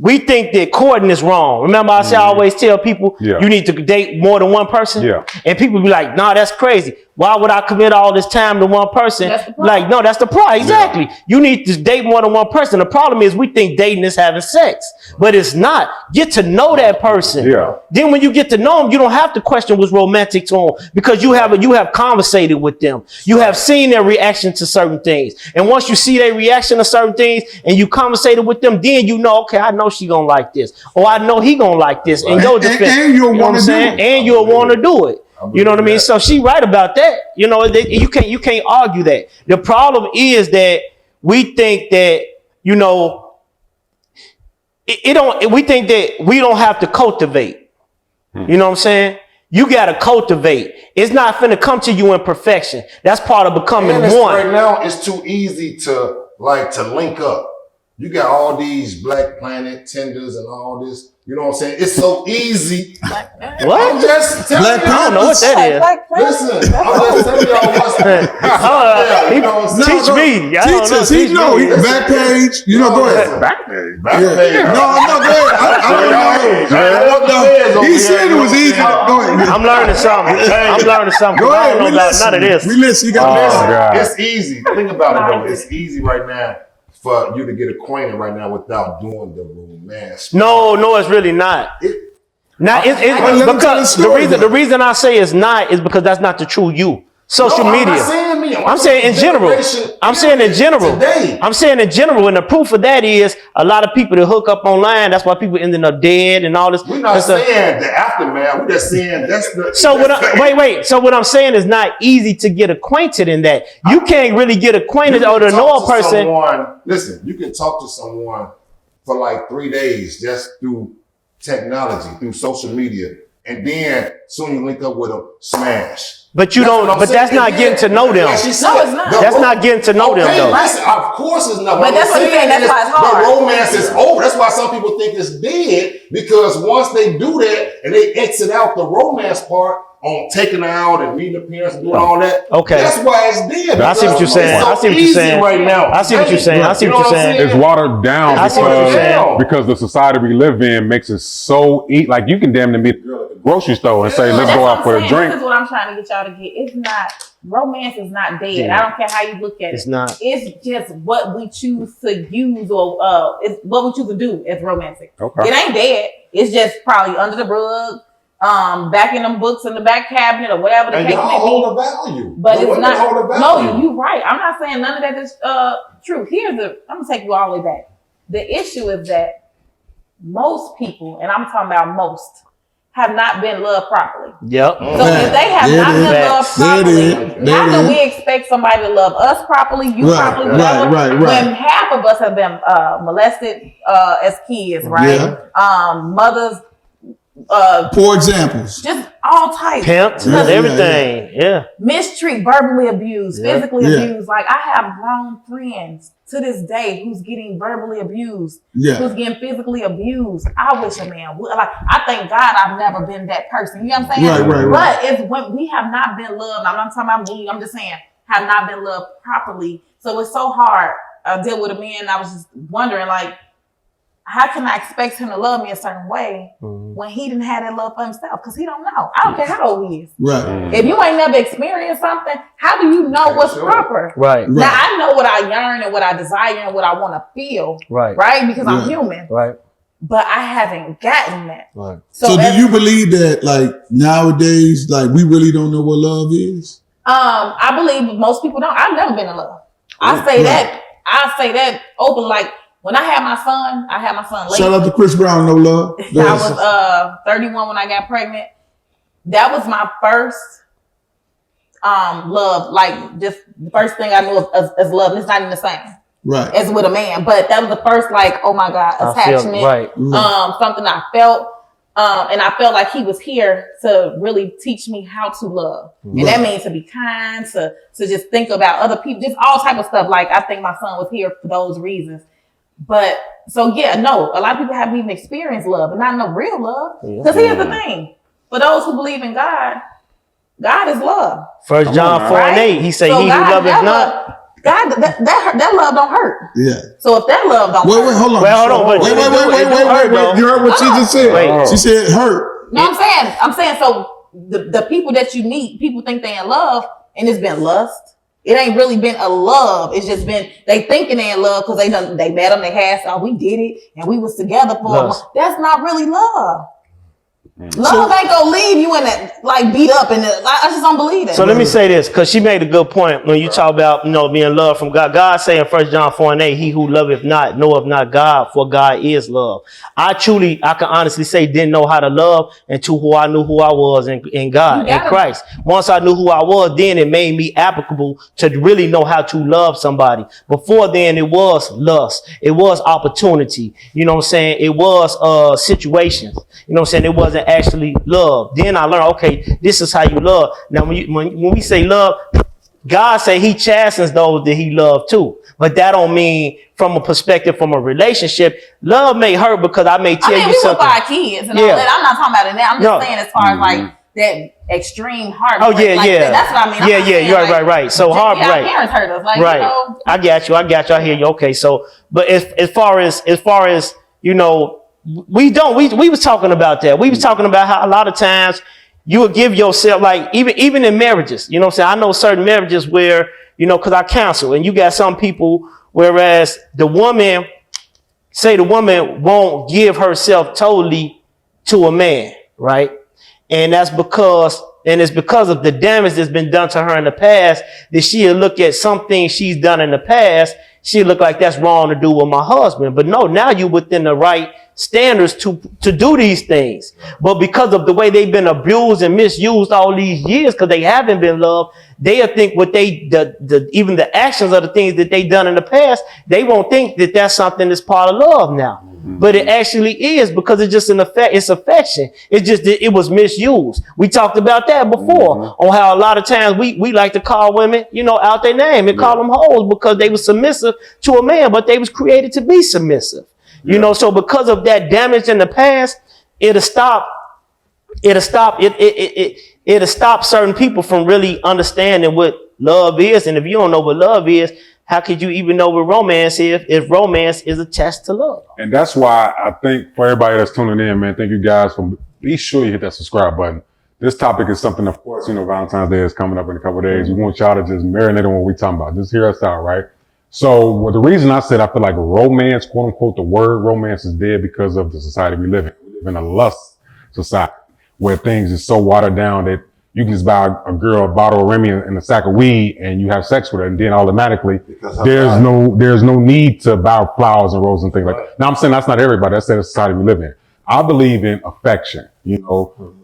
we think that courting is wrong. Remember, I always tell people you need to date more than one person. Yeah. And people be like, nah, that's crazy. Why would I commit all this time to one person? That's the problem. Like, no, that's the problem. Exactly. You need to date more than one person. The problem is we think dating is having sex, but it's not. Get to know that person. Yeah. Then when you get to know them, you don't have to question what's romantic to them because you have conversated with them. You have seen their reaction to certain things. And once you see their reaction to certain things and you conversated with them, then you know, okay, I know she gonna like this. Or I know he gonna like this. And your defense. And you'll You know what want I'm to do saying? it. And you'll want to do it. You know what I mean? So she right about that. You know, you can't argue that. The problem is that we think that, you know, we think that we don't have to cultivate. You know what I'm saying? You got to cultivate. It's not finna come to you in perfection. That's part of becoming And one. right now, it's too easy to link up. You got all these Black Planet tenders and all this. You know what I'm saying? It's so easy. I'm What? just telling Black you. I don't know what that is. Listen, I'm just telling y'all what's He- you know what I'm saying? Teach me. I don't Teach know. us. Teach me. Back page. You know, go ahead. Back Yeah. page. No, go ahead. I don't know. He said it was easy. Go ahead. I'm learning something. Go I ahead. don't know about none of this. We listen. You got Oh, listen. God. It's easy. Think about it though. It's easy right now for you to get acquainted right now without doing the romance. No, it's really not. Not it's let him tell the because story, the reason I say it's not is because that's not the true you. Social No, media. I'm not saying me. I'm saying in general. Generation I'm saying in general. Today. I'm saying in general, and the proof of that is a lot of people that hook up online. That's why people ending up dead and all this. We're not That's the- saying the aftermath. We're just saying that's the. So what? that's the- Wait. So what I'm saying is not easy to get acquainted in that. You can't really get You acquainted can or to know talk a to person. someone- listen, you can talk to someone for like 3 days just through technology, through social media, and then soon you link up with them, smash. But you That's don't. what I'm But that's saying. not And getting to know them. like she said, No, it's not. That's not getting to know them, Okay, though. Listen, of course it's not. But that's what I'm saying, that's why it's hard. The romance is over. That's why some people think it's dead, because once they do that and they exit out the romance part on taking her out and meeting the parents and doing all that. Okay. That's why it's dead. I see what you're because saying. it's so I see what you're easy saying. right now. I see what you're saying. I see what you're saying. It's watered down I see what you're saying. because the society we live in makes it so like you can damn near meet a girl at the grocery store and say, let's That's go what out I'm for a saying. drink. This is what I'm trying to get y'all to get. It's not, romance is not dead. Yeah. I don't care how you look at it. It's not. It's just what we choose to use or it's what we choose to do as romantic. Okay. It ain't dead. It's just probably under the rug, back in them books in the back cabinet or whatever the And case y'all may be. hold a value. But The it's women hold a not. value. No, you're right. I'm not saying none of that is true. I'm gonna take you all the way back. The issue is that most people, and I'm talking about most, have not been loved properly. Yep. So if they have There not it is. been loved There it is. properly, There how it do is. we expect somebody to love us properly, you Right, properly, right, whatever? right. When half of us have been molested as kids, right? Mothers, Poor examples. just all types. Pimped Yeah, and everything. Yeah. Mistreat, verbally abused, Yeah. physically Yeah. abused. Like I have grown friends to this day who's getting verbally abused, Yeah. who's getting physically abused. I wish a man would. Like I thank God I've never been that person. You know what I'm saying? Right. But it's when we have not been loved. I'm not talking about me. I'm just saying have not been loved properly. So it's so hard. I deal with a man. I was just wondering, like, how can I expect him to love me a certain way when he didn't have that love for himself? Because he don't know. I don't care how old he is. Right. If you ain't never experienced something, how do you know what's proper? Right. Now I know what I yearn and what I desire and what I want to feel. Right. Right? Because I'm human. Right. But I haven't gotten that. Right. So do you believe that like nowadays, like we really don't know what love is? I believe most people don't. I've never been in love. I say that open. Like when I had my son late. Shout out to Chris Brown, no love. I was 31 when I got pregnant. That was my first love. Like just the first thing I knew as love. And it's not even the same. Right. As with a man. But that was the first like, oh my God, attachment. Something I felt. And I felt like he was here to really teach me how to love. And that means to be kind, to just think about other people, just all type of stuff. Like I think my son was here for those reasons. But so yeah, no, a lot of people haven't even experienced love, but not no real love. Because here's the thing: for those who believe in God, God is love. 1 John 4:8, he say, "He who loveth not." God, that love don't hurt. Yeah. So if that love don't hurt, hold on. Well, hold on. Wait. You heard what she just said? Wait. She said hurt. No, I'm saying. So the people that you meet, people think they in love, and it's been lust. It ain't really been a love. It's just been they thinking they in love because they met them, they had we did it, and we was together for a month. That's not really love. Love ain't gonna leave you in that like beat up and I just don't believe it. So let me say this, because she made a good point when you talk about being loved from God. God saying 1 John 4:8, he who loveth not knoweth not God, for God is love. I can honestly say didn't know how to love until I knew who I was in God, in Christ. Once I knew who I was, then it made me applicable to really know how to love somebody. Before then, it was lust. It was opportunity. You know what I'm saying? It was situations. You know what I'm saying? It wasn't actually love. Then I learned, okay, this is how you love. Now, when we say love, God say he chastens those that he loved too. But that don't mean from a perspective, from a relationship, love may hurt because I may tell you something. We with our kids and all that. I'm not talking about it now. I'm just saying as far as like that extreme heartbreak. Oh, yeah, like yeah. That's what I mean. You're right. So heartbreak. Our parents hurt us. Like, right. You know, I got you. I hear you. Okay. So, but as far as, you know, we was talking about that. We was talking about how a lot of times you would give yourself, like even in marriages, you know what I'm saying? I know certain marriages where, you know, cause I counsel and you got some people, whereas the woman won't give herself totally to a man, right? And it's because of the damage that's been done to her in the past that she'll look at some things she's done in the past. She'll look like that's wrong to do with my husband. But no, now you're within the right standards to do these things. But because of the way they've been abused and misused all these years, because they haven't been loved, they'll think even the actions of the things that they done in the past, they won't think that that's something that's part of love now. But it actually is, because it's just it's affection. It's just that it was misused. We talked about that before on how a lot of times we like to call women, you know, out their name and call them hoes because they were submissive to a man, but they was created to be submissive. You know, so because of that damage in the past, it'll stop certain people from really understanding what love is. And if you don't know what love is, how could you even know what romance is if romance is attached to love? And that's why I think for everybody that's tuning in, man, thank you guys for be sure you hit that subscribe button. This topic is something, of course, you know, Valentine's Day is coming up in a couple of days. We want y'all to just marinate on what we're talking about. Just hear us out, right? So the reason I said I feel like romance, quote unquote, the word romance is dead because of the society we live in. We live in a lust society where things is so watered down that you can just buy a girl a bottle of Remy and a sack of weed and you have sex with her, and then automatically there's no need to buy flowers and roses and things like that. Now I'm saying that's not everybody. That's the society we live in. I believe in affection. You know,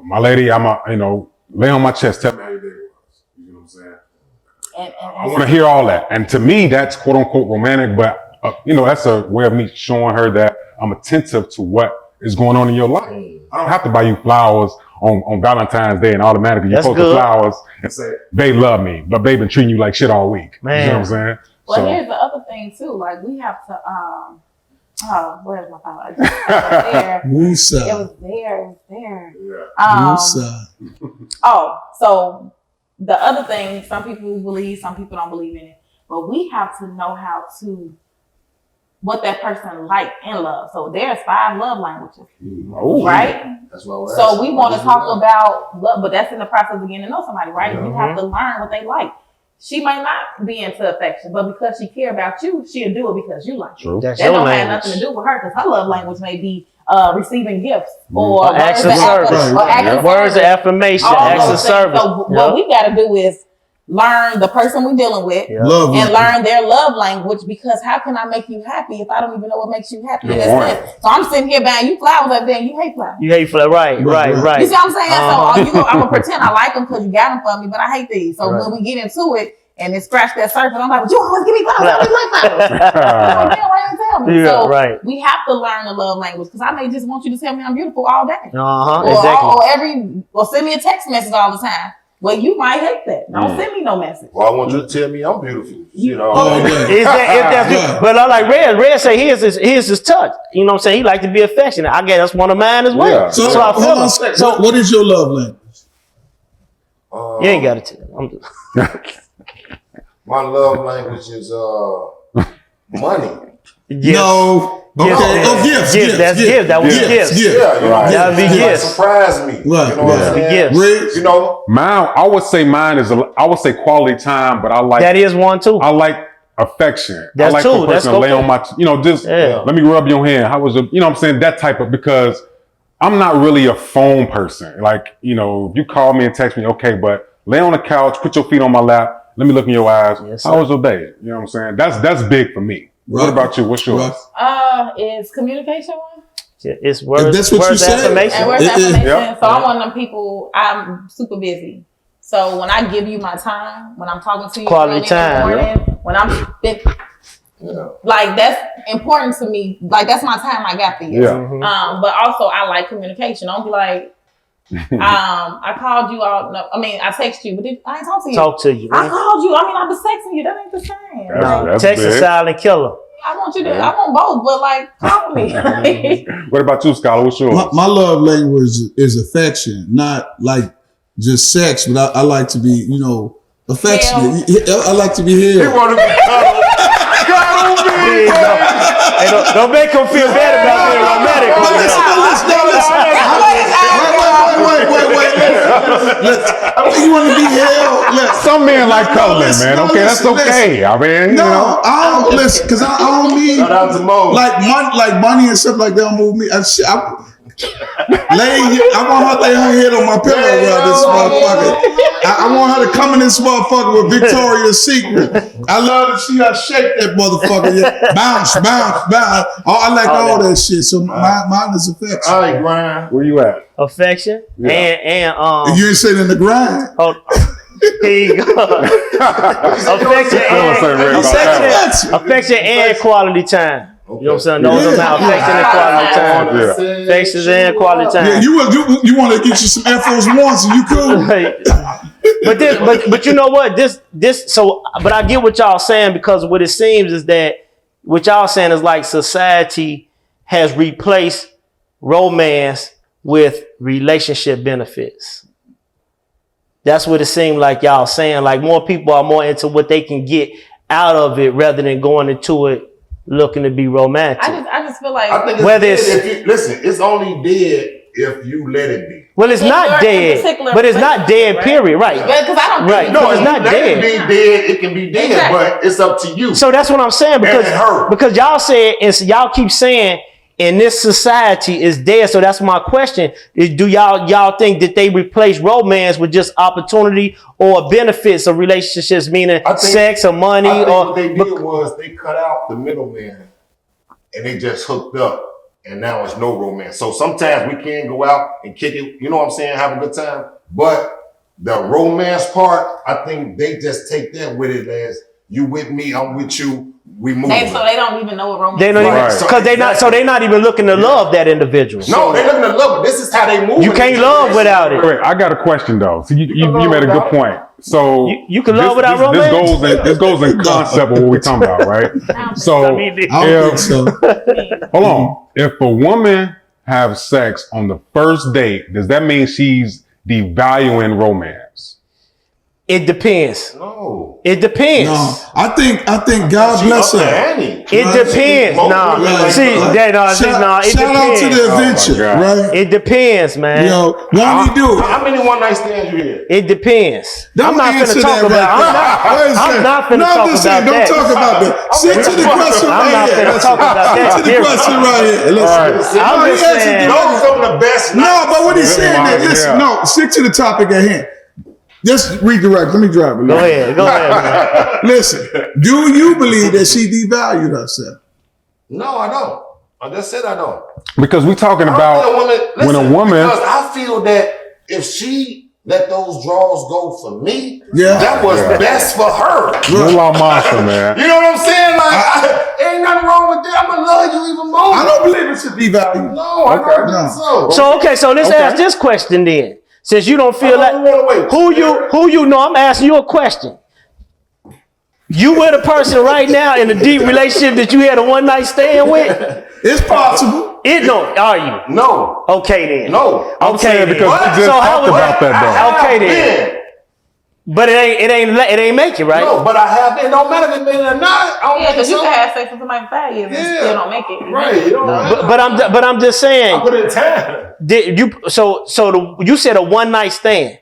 my lady, lay on my chest, tell me how your day was. You know what I'm saying? I want to hear all that. And to me, that's quote unquote romantic, but that's a way of me showing her that I'm attentive to what is going on in your life. I don't have to buy you flowers on Valentine's Day and automatically you post the flowers and say, babe, love me, but babe been treating you like shit all week. Man. You know what I'm saying? Well, here's the other thing too. Like we have to, where's my phone? It was there. So the other thing, some people believe, some people don't believe in it, but we have to know how to what that person like and love. So there's 5 love languages, Oh, right? That's what we're So asking. we want to What is talk love? about love, but that's in the process of getting to know somebody, right? You have to learn what they like. She might not be into affection, but because she care about you, she'll do it because you like it. true. That's That your don't have language. nothing to do with her because her love language may be receiving gifts or Or acts of service. or acts of Words of service. affirmation, All acts of those things. service. So what we got to do is learn the person we're dealing with Love and language. learn their love language, because how can I make you happy if I don't even know what makes you happy? Good That's point. it. So I'm sitting here buying you flowers up there and you hate flowers. You hate for right. You see what I'm saying? Uh-huh. So I'm gonna pretend I like them because you got them for me, but I hate these. So Right. when we get into it and it scratch that surface, I'm like, well, you always give me flowers. I always like flowers. Like, damn, why you tell me? Yeah, So right. we have to learn the love language, because I may just want you to tell me I'm beautiful all day, Uh-huh. or, Exactly. or send me a text message all the time. Well, you might hate that. Don't send me no message. Well, I want you to tell me I'm beautiful. You know. Oh, yeah. Is that, if that's Yeah. But I like Red say here's his touch. You know what I'm saying? He like to be affectionate. I guess that's one of mine as well. Yeah. So, I hold feel on a him. second. So What is your love language? you ain't got to tell. I'm just, My love language is money. Gifts. No. Okay. Gifts. Oh, gifts. That's gifts. That was gifts. Yeah, you know, Right. That would be like gifts. surprise me. Right, You know what right. I'm saying? Gifts. Riggs? You know, Mine, I would say mine is, I would say quality time, but I like, That is one too. I like affection. That's I like true. for a person That's to lay okay. on my, just Yeah. let me rub your hand. How was it? You know what I'm saying? That type of, because I'm not really a phone person. Like, if you call me and text me, okay, but lay on the couch, put your feet on my lap, let me look in your eyes. Yes, How sir. was your day? You know what I'm saying? That's big for me. Right. What about you? What's yours? Right. Is communication one? It's words. If that's what you words of said. affirmation. And where's It- affirmation? yeah. So I'm one of them people, I'm super busy. So when I give you my time, when I'm talking to you Quality early in the time, morning, when I'm like, that's important to me. Like, that's my time I got for you. Yeah. Mhm. But also I like communication. Don't be like, I called you out. No, I mean, I text you, but I ain't talk to you. Talk to you. I called you. I mean, I was texting you. That ain't the same. Like, That's Text a big. silent killer. I want you to. I want both, but like, call me. What about you, Scholar? What's yours? My love language is affection, not like just sex, but I like to be, affectionate. I like to be he held. want to be cuddled. Cuddle me, Hey, baby. don't make him feel bad about being romantic. But listen. You want to be held? Listen. Some men like cuddling, listen, man. no, Okay, that's listen, okay. I mean, No, I don't listen because I don't mean Shout out to Mo. like money and stuff like that don't move me. I want her to lay her head on my pillow around this motherfucker. I want her to come in this motherfucker with Victoria's Secret. I love to see her shake that motherfucker. Yeah. Bounce. Oh, I like all that shit. So mine is affection. All right, Brian. where you at? Affection Yeah. and You ain't sitting in the grind. hold, here you go. affection and quality time. You know what I'm saying? Those are my affection and quality time. Yeah. Affection and quality time. Yeah, you want to get you some Air Force Ones and you cool. But you know what? But I get what y'all saying, because what it seems is that what y'all saying is like society has replaced romance with relationship benefits. That's what it seemed like y'all saying. Like, more people are more into what they can get out of it rather than going into it looking to be romantic. I just feel like I think it's Whether dead it's- if you listen. It's only dead if you let it be. Well, it's In not your dead, particular but it's not dead, relationship, period. Right. because I don't Right. think No, if it's you not let dead. it be dead. It can be dead, Exactly. but it's up to you. So that's what I'm saying, And it hurt. because y'all said, and so y'all keep saying, in this society is dead. So that's my question. Do y'all think that they replace romance with just opportunity or benefits of relationships, meaning I think- sex or money? I think Or what they did was they cut out the middleman and they just hooked up, and now it's no romance. So sometimes we can go out and kick it, you know what I'm saying, have a good time. But the romance part, I think they just take that with it as you with me, I'm with you, we move. so they don't even know what romance they don't is. even, Right. because they not, so they not even looking to love that individual. No, they looking to love it. This is how they move. You can't love without it. Wait, I got a question though. So you made a good point. So You can love without romance? This goes in concept of what we're talking about, right? So I mean, I don't think so. hold on. If a woman have sex on the first date, does that mean she's devaluing romance? It depends. No. It depends. No, I think God bless her. It depends. No, see, it Shout out depends. to the adventure, God. right? It depends, man. Yo, why we do it? How many one night stands you had? It depends. Don't I'm not answer finna talk that about. right there. I'm not finna talk just about saying, that. Don't talk about that. Stick to the question I'm right not here. finna talk about that. Stick to the question right here. Listen. I'm No, just he answered saying. directly. Those are the best No, nights. but what he's saying that, listen, Yeah. no, stick to the topic at hand. Just redirect. Let me drive it. Go ahead, man. Listen, do you believe that she devalued herself? No, I don't. I just said I don't. Because we talking about when a woman. Because I feel that if she let those draws go for me, Yeah. that was best for her. Moolah Monster, man. You know what I'm saying? Like, ain't nothing wrong with that. I'm gonna love you even more. I don't believe it's a devalue. No, I don't think so. So let's ask this question then. Since you don't feel like who you know, I'm asking you a question. You with a person right now in a deep relationship that you had a one night stand with? It's possible. Are you? No. Okay then. No. Okay then. because we just talked about that Okay then. But it ain't make it, right? No, but I have. It don't matter if it made it or not. I don't Yeah, think because you so. can have sex with somebody for 5 years and still don't make it. Right. You know, But I'm just saying. put it in time. Did you you said a one night stand.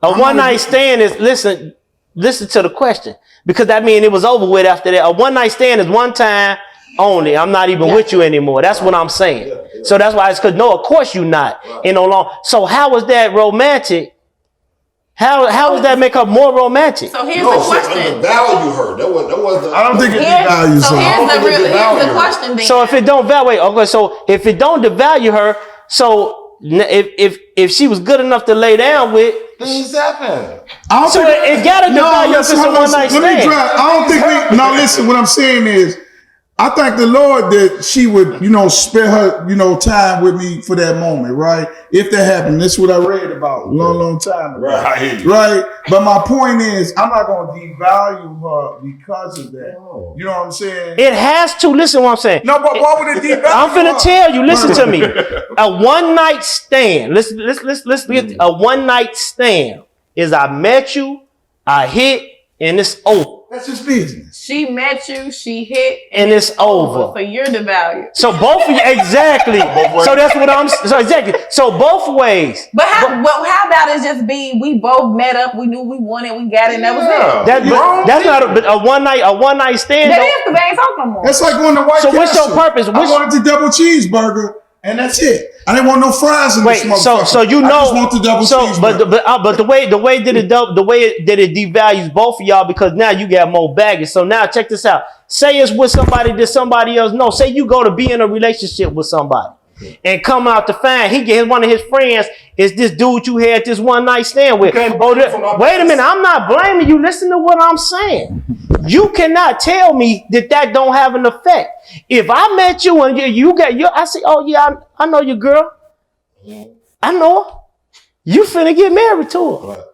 A one night stand is listen to the question, because that means it was over with after that. A one night stand is one time only. I'm not even with you anymore. That's what I'm saying. So that's why it's because no, of course you not in no long. So how was that romantic? How does that make her more romantic? So here's the question. Value her. That was the. I don't think it devalues So her. here's the question then. So if it don't value, okay, so if it don't devalue her, so if she was good enough to lay down with, Things happen. so it gotta devalue her if it's a one night Let me stand. try. I don't think we. No, listen. What I'm saying is, I thank the Lord that she would, spare her, time with me for that moment, right? If that happened, that's what I read about a long time ago. Right. But my point is, I'm not going to devalue her because of that. No. You know what I'm saying? It has to. Listen to what I'm saying. No, but why would it devalue I'm finna her? tell you. Listen to me. A one night stand. Let's get a one night stand is I met you, I hit, and it's over. That's just business. She met you, she hit, And it's over. So you're devalued. So both of you, exactly. So that's what exactly. So both ways. But how about it just be we both met up, we knew we wanted, we got it, and that was it. That's not a one night stand. That is because they ain't talking no more. That's like going to White So what's Castle. your purpose? I wanted the double cheeseburger, and that's it. I didn't want no fries in Wait, this so motherfucker. you know, I just want the double cheeseburger. but the way that it devalues both of y'all, because now you got more baggage. So now check this out. Say it's with somebody that somebody else knows. Say you go to be in a relationship with somebody and come out to find one of his friends is this dude you had this one night stand with. Wait a minute, I'm not blaming you. Listen to what I'm saying. You cannot tell me that don't have an effect. If I met you and you got I say, oh yeah, I know your girl. I know her. You finna get married to her.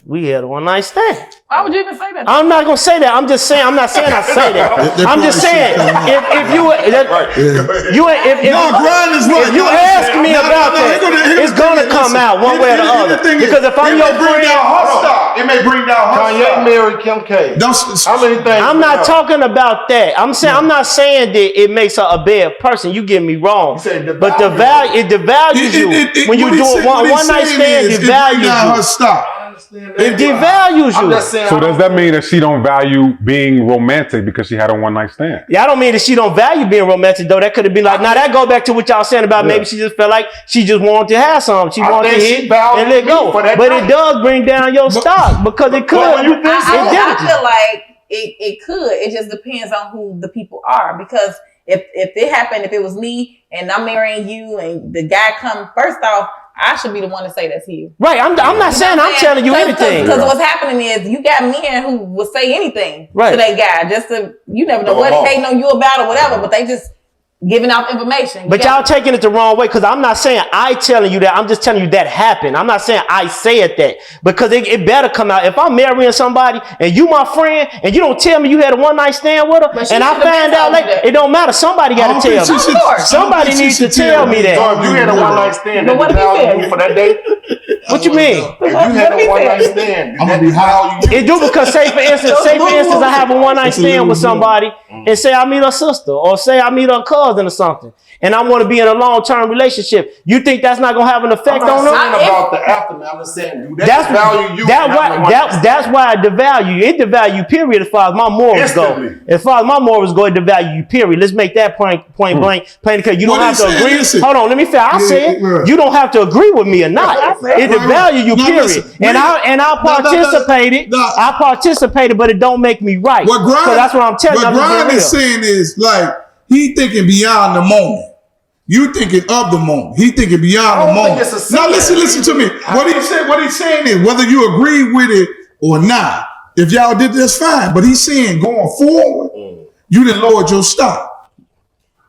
We had a one night stand. Why would you even say that? I'm not gonna say that. I'm just saying. I'm not saying I say that. I'm just saying if you ask me about that, it's gonna come out one way or the other. Because if I'm your friend, it may bring down her Kanye stock. married Kim K. How many things? I'm not talking about that. I'm not saying that it makes her a bad person. You get me wrong. But it devalues you when you do a one night stand. It devalues you. Stock. It devalues you. So does that mean that she don't value being romantic because she had a one night stand? Yeah, I don't mean that she don't value being romantic though. That could have been like, now that go back to what y'all saying about maybe she just felt like she just wanted to have something. She wanted to hit and let go. But it does bring down your stock because it could. I feel like it could. It just depends on who the people are. Because if it happened, if it was me and I'm marrying you and the guy come first off, I should be the one to say that's you. Right. I'm not saying I'm telling you anything. Because what's happening is you got men who will say anything right. to that guy. Just to, you never know what they hating on you about or whatever, but they just giving out information. But y'all taking it the wrong way, because I'm not saying I telling you that. I'm just telling you that happened. I'm not saying I said that, because it better come out. If I'm marrying somebody and you my friend and you don't tell me you had a one night stand with her and I find out later, it don't matter. Somebody got to tell me. Somebody needs to tell me that. So if you had a one night stand, but what if you for that day? What you mean? If you had a one night stand, I'm gonna be high. It do because say for instance, I have a one night stand with somebody and say I meet her sister or say I meet her cousin or something, and I want to be in a long term relationship. You think that's not gonna have an effect on her? I'm not saying about the aftermath. I'm just saying, do that value you? That's why I devalue you. It devalue period as far as my morals go. As far as my morals go, it devalue you period. Let's make that point blank, plain because you don't have to agree. Hold on, let me finish. I said you don't have to agree with me or not. It devalue you period. And I participated. I participated, but it don't make me right. So that's what I'm telling you. What Brian is saying is like he thinking beyond the moment. You thinking of the moment. He thinking beyond the moment. Now listen to me. What he's saying is whether you agree with it or not. If y'all did this, fine. But he's saying going forward, you didn't lower your stock.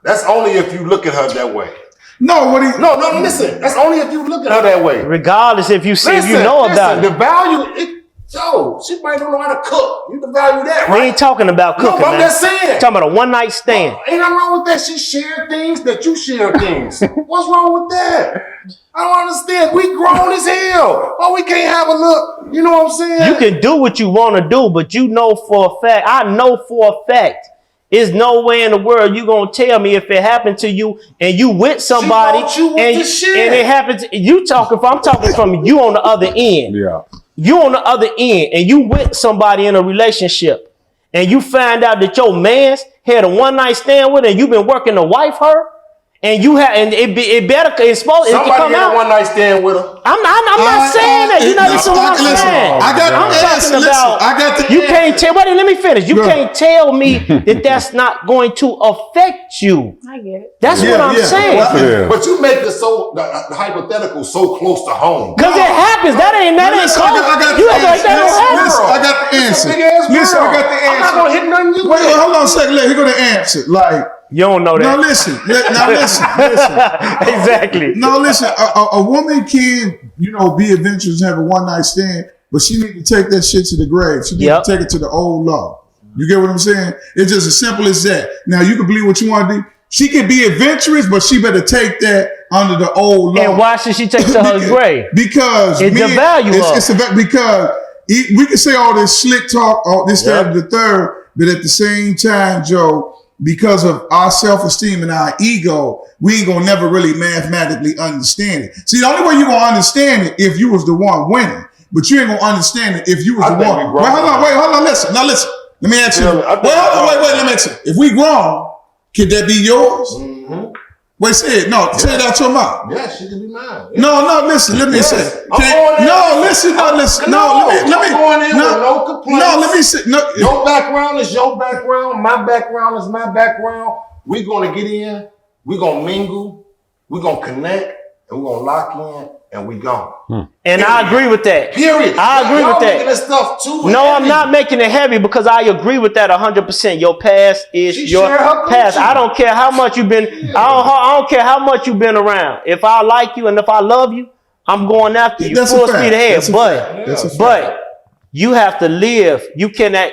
That's only if you look at her that way. No, listen. That's only if you look at her that way. Regardless if you see, if you know about it. The value. She might don't know how to cook. You devalue that, right? We ain't talking about cooking, I'm just saying. Talking about a one night stand. Ain't nothing wrong with that. She shared things that you share things. What's wrong with that? I don't understand. We grown as hell. Why we can't have a look? You know what I'm saying? You can do what you want to do, but you know for a fact, I know for a fact, there's no way in the world you gonna tell me if it happened to you and you with somebody and it happens. I'm talking from you on the other end. Yeah. You on the other end and you with somebody in a relationship and you find out that your man's had a one night stand with her and you've been working to wife her and you have and it's supposed to come out. Somebody had a one night stand with her. I'm not saying that. You know this is what I'm saying. You can't tell. Wait, let me finish. You can't tell me that that's not going to affect you. I get it. That's what I'm saying. But you make the hypothetical so close to home. Because it happens. That ain't close. You act like that don't happen. I got the answer. Listen, I got the answer. I'm not gonna hit nothing you. Wait, hold on a second. Here go the answer. Like. You don't know that. No, listen. Exactly. No, listen. A woman can, be adventurous and have a one night stand, but she need to take that shit to the grave. She need to take it to the old law. You get what I'm saying? It's just as simple as that. Now you can believe what you want to do. She can be adventurous, but she better take that under the old law. And why should she take it to her grave? Because it's the value of because we can say all this slick talk, all this, that, and the third, but at the same time, Joe, because of our self-esteem and our ego, we ain't gonna never really mathematically understand it. See, the only way you gonna understand it if you was the one winning, but you ain't gonna understand it if you was the one. Wait, hold on, listen. Now listen, let me ask you. Wait, let me ask you. If we grown, could that be yours? Mm-hmm. Wait, say it. No, say it out your mouth. Yeah, she can be mine. Yeah. No, listen. Let me say. Listen. Let me say. No. Your background is your background. My background is my background. We're gonna get in. We're gonna mingle. We're gonna connect, and we're gonna lock in, and we gone. And I agree with that. Period. I agree with that. Making this stuff too no, heavy. I'm not making it heavy because I agree with that 100%. Your past is your past. I don't care how much you've been. I don't care how much you've been around. If I like you and if I love you, I'm going after you full speed ahead. But you have to live. You cannot.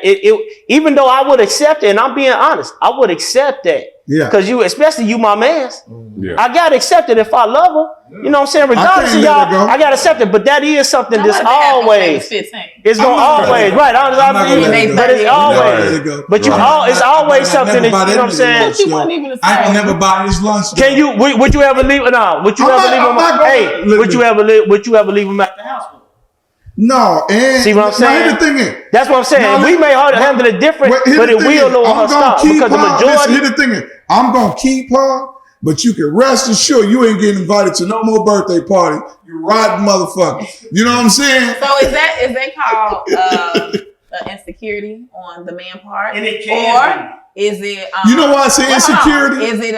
Even though I would accept it, and I'm being honest, I would accept that. Yeah. Because especially you, my man's. Yeah. I gotta accept it if I love her. You know what I'm saying? Regardless of y'all, I gotta accept it. But that is something that's always. It's gonna always but it's always. But it's always something that you know what I'm saying. But you wouldn't even. I can never buy his lunch. Can you? Would you ever leave? No. Would you ever leave him? Hey, would you ever leave him at the house? No, and see what I'm saying? The thing is, that's what I'm saying. We may handle it different, but it will lower her stock because the majority. Here's the thing is, I'm gonna keep her, but you can rest assured you ain't getting invited to no more birthday party. You rotten motherfucker. You know what I'm saying? So is that called insecurity on the man part, and it can is it? You know why I say insecurity? Is it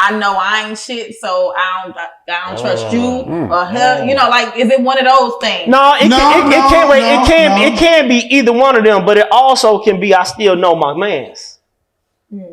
I know I ain't shit, so I don't trust you or her. You know, like, is it one of those things? No, it can be either one of them, but it also can be I still know my man's.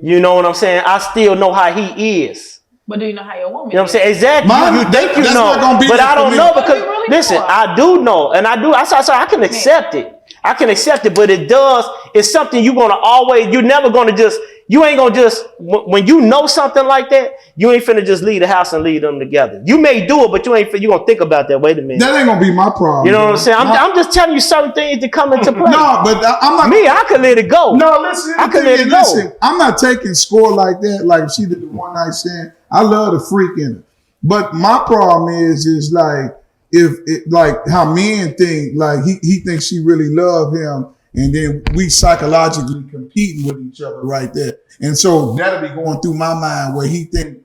You know what I'm saying? I still know how he is. But do you know how your woman? You know what I'm saying? Exactly. You think you know, but I don't know because listen, I do know, and I do. I can accept it. I can accept it, but it's something you're gonna always. You're never gonna just you ain't gonna just, when you know something like that, you ain't finna just leave the house and leave them together. You may do it, but you gonna think about that. Wait a minute. That ain't gonna be my problem. You know what I'm saying? I'm just telling you certain things to come into play. No, but I'm not. Me, I could let it go. No, listen. I could let it go. Listen, I'm not taking score like that. Like if she did the one night stand, I love the freak in it. But my problem is like like how men think, like he thinks she really love him, and then we psychologically competing with each other right there. And so that'll be going through my mind where he think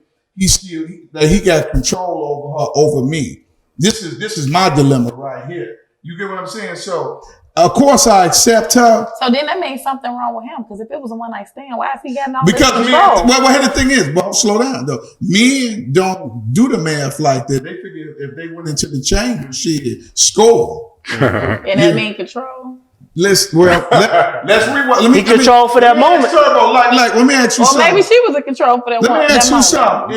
that he got control over her, over me. This is my dilemma right here. You get what I'm saying? So of course I accept her. So then that means something wrong with him, because if it was a one night stand, why is he getting all Because this men, control? well, the thing is, but slow down though. Men don't do the math like that. They figure if they went into the chamber, shit, score. And that mean control? Let's rewind. He control for that moment. Turbo, like, let me ask you Or something. maybe she was in control for that Let one. me ask that you moment. something.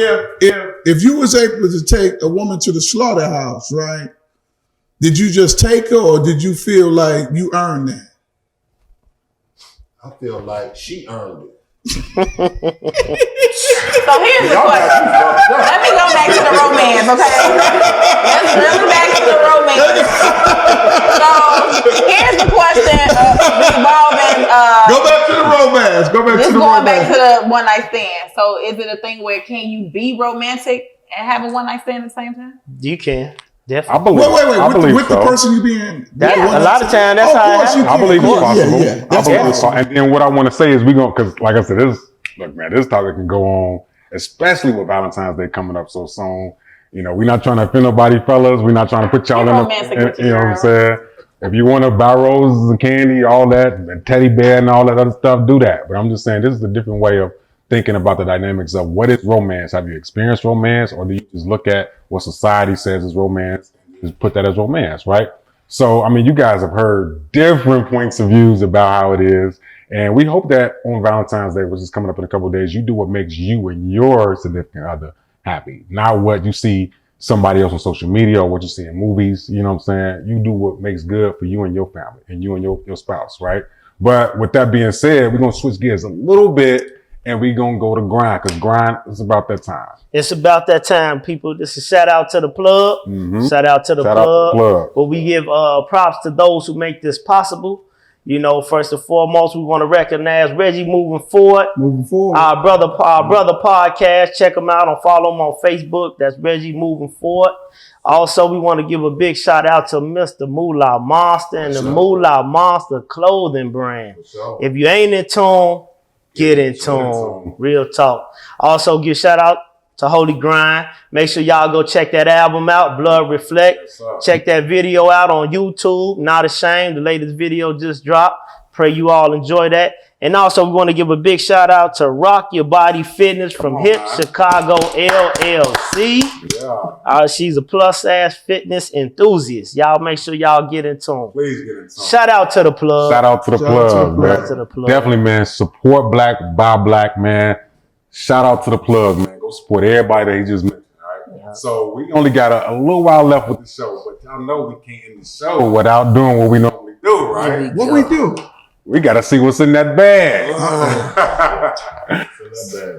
If you was able to take a woman to the slaughterhouse, right? Did you just take her, or did you feel like you earned that? I feel like she earned it. So here's the question. Let me go back to the romance, okay? Let's really back to the romance. So here's the question involving Go back to the romance. this going back to the one night stand. So is it a thing where can you be romantic and have a one night stand at the same time? You can. Definitely. I believe. I believe with so. the person you being. That, a lot of times that's how it happens. I believe it's possible. Yeah, I that's believe it's possible. possible. And then what I want to say is because like I said, this topic can go on, especially with Valentine's Day coming up so soon. You know, we're not trying to offend nobody, fellas. We're not trying to put y'all you know what I'm saying? If you want to buy roses and candy, all that, and teddy bear and all that other stuff, do that. But I'm just saying, this is a different way of thinking about the dynamics of what is romance. Have you experienced romance, or do you just look at what society says is romance and just put that as romance, right? So, I mean, you guys have heard different points of views about how it is. And we hope that on Valentine's Day, which is coming up in a couple of days, you do what makes you and your significant other happy. Not what you see somebody else on social media or what you see in movies. You know what I'm saying? You do what makes good for you and your family and you and your spouse, right? But with that being said, we're going to switch gears a little bit and we're going to go to grind, because grind is about that time. It's about that time, people. This is shout out to the plug. Mm-hmm. Shout out to the Shout out to the plug. But we give props to those who make this possible. You know, first and foremost, we want to recognize Reggie Moving Forward. Our brother podcast. Check him out and follow him on Facebook. That's Reggie Moving Forward. Also, we want to give a big shout out to Mr. Moolah Monster and the Moolah Monster clothing brand. If you ain't in tune, get in tune. Real talk. Also, give shout out to Holy Grind. Make sure y'all go check that album out, Blood Reflect. Check that video out on YouTube, Not Ashamed. The latest video just dropped. Pray you all enjoy that. And also, we want to give a big shout out to Rock Your Body Fitness from Hip Chicago LLC. Yeah. She's a plus-size fitness enthusiast. Y'all make sure y'all get in tune. Please get in tune. Shout out to the plug. Shout out to the plug, man. Definitely, man. Support Black, buy Black, man. Shout out to the plug, man. Go support everybody that he just mentioned, all right? Yeah. So we only got a little while left with the show, but y'all know we can't end the show without doing what we normally do, right? What we do? We got to see what's in that bag.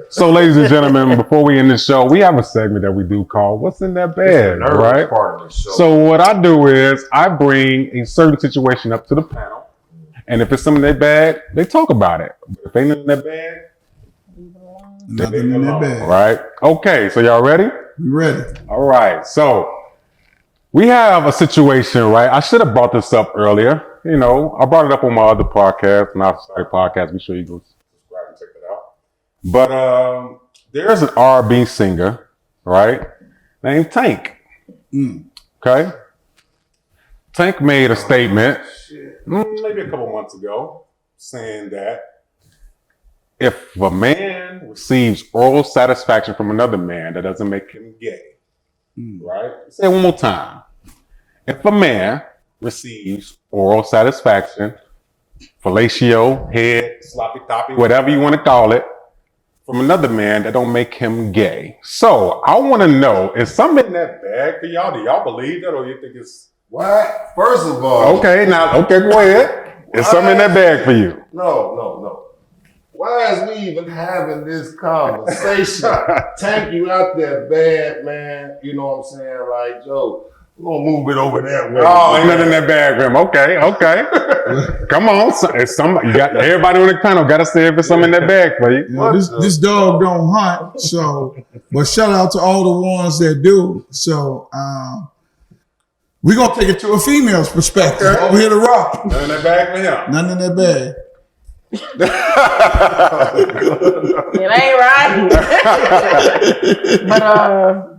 So, ladies and gentlemen, before we end the show, we have a segment that we do called What's in That Bag, right? Part of the show. So what I do is I bring a certain situation up to the panel, and if it's something in their bag, they talk about it. But if ain't in their bag, nothing in that bag. Right? Okay, so y'all ready? We ready. All right, so we have a situation, right? I should have brought this up earlier. You know, I brought it up on my other podcast, Not Society Podcast. Be sure you go subscribe and check that out. But there's an R&B singer, right, named Tank. Okay? Tank made a statement maybe a couple months ago saying that if a man receives oral satisfaction from another man, that doesn't make him gay. Right? Say it one more time. If a man receives oral satisfaction, fellatio, head, sloppy toppy, whatever you want to call it, from another man, that don't make him gay. So I want to know, is something in that bag for y'all? Do y'all believe that, or you think it's what? First of all, okay? Now, okay, go ahead. Is something in that bag for you? No. Why is we even having this conversation? Tank, you out there bad, man. You know what I'm saying? Like, yo, we're gonna move it over that way. Oh, ain't nothing in that bag for him. Okay. Come on. It's somebody, you got everybody on the panel got to say if it's something in that bag for you. You know, this dog don't hunt, so but shout out to all the ones that do. So we're gonna take it to a female's perspective. Okay. Over here to rock. Nothing in that bag for him. Nothing in that bag. It ain't right. But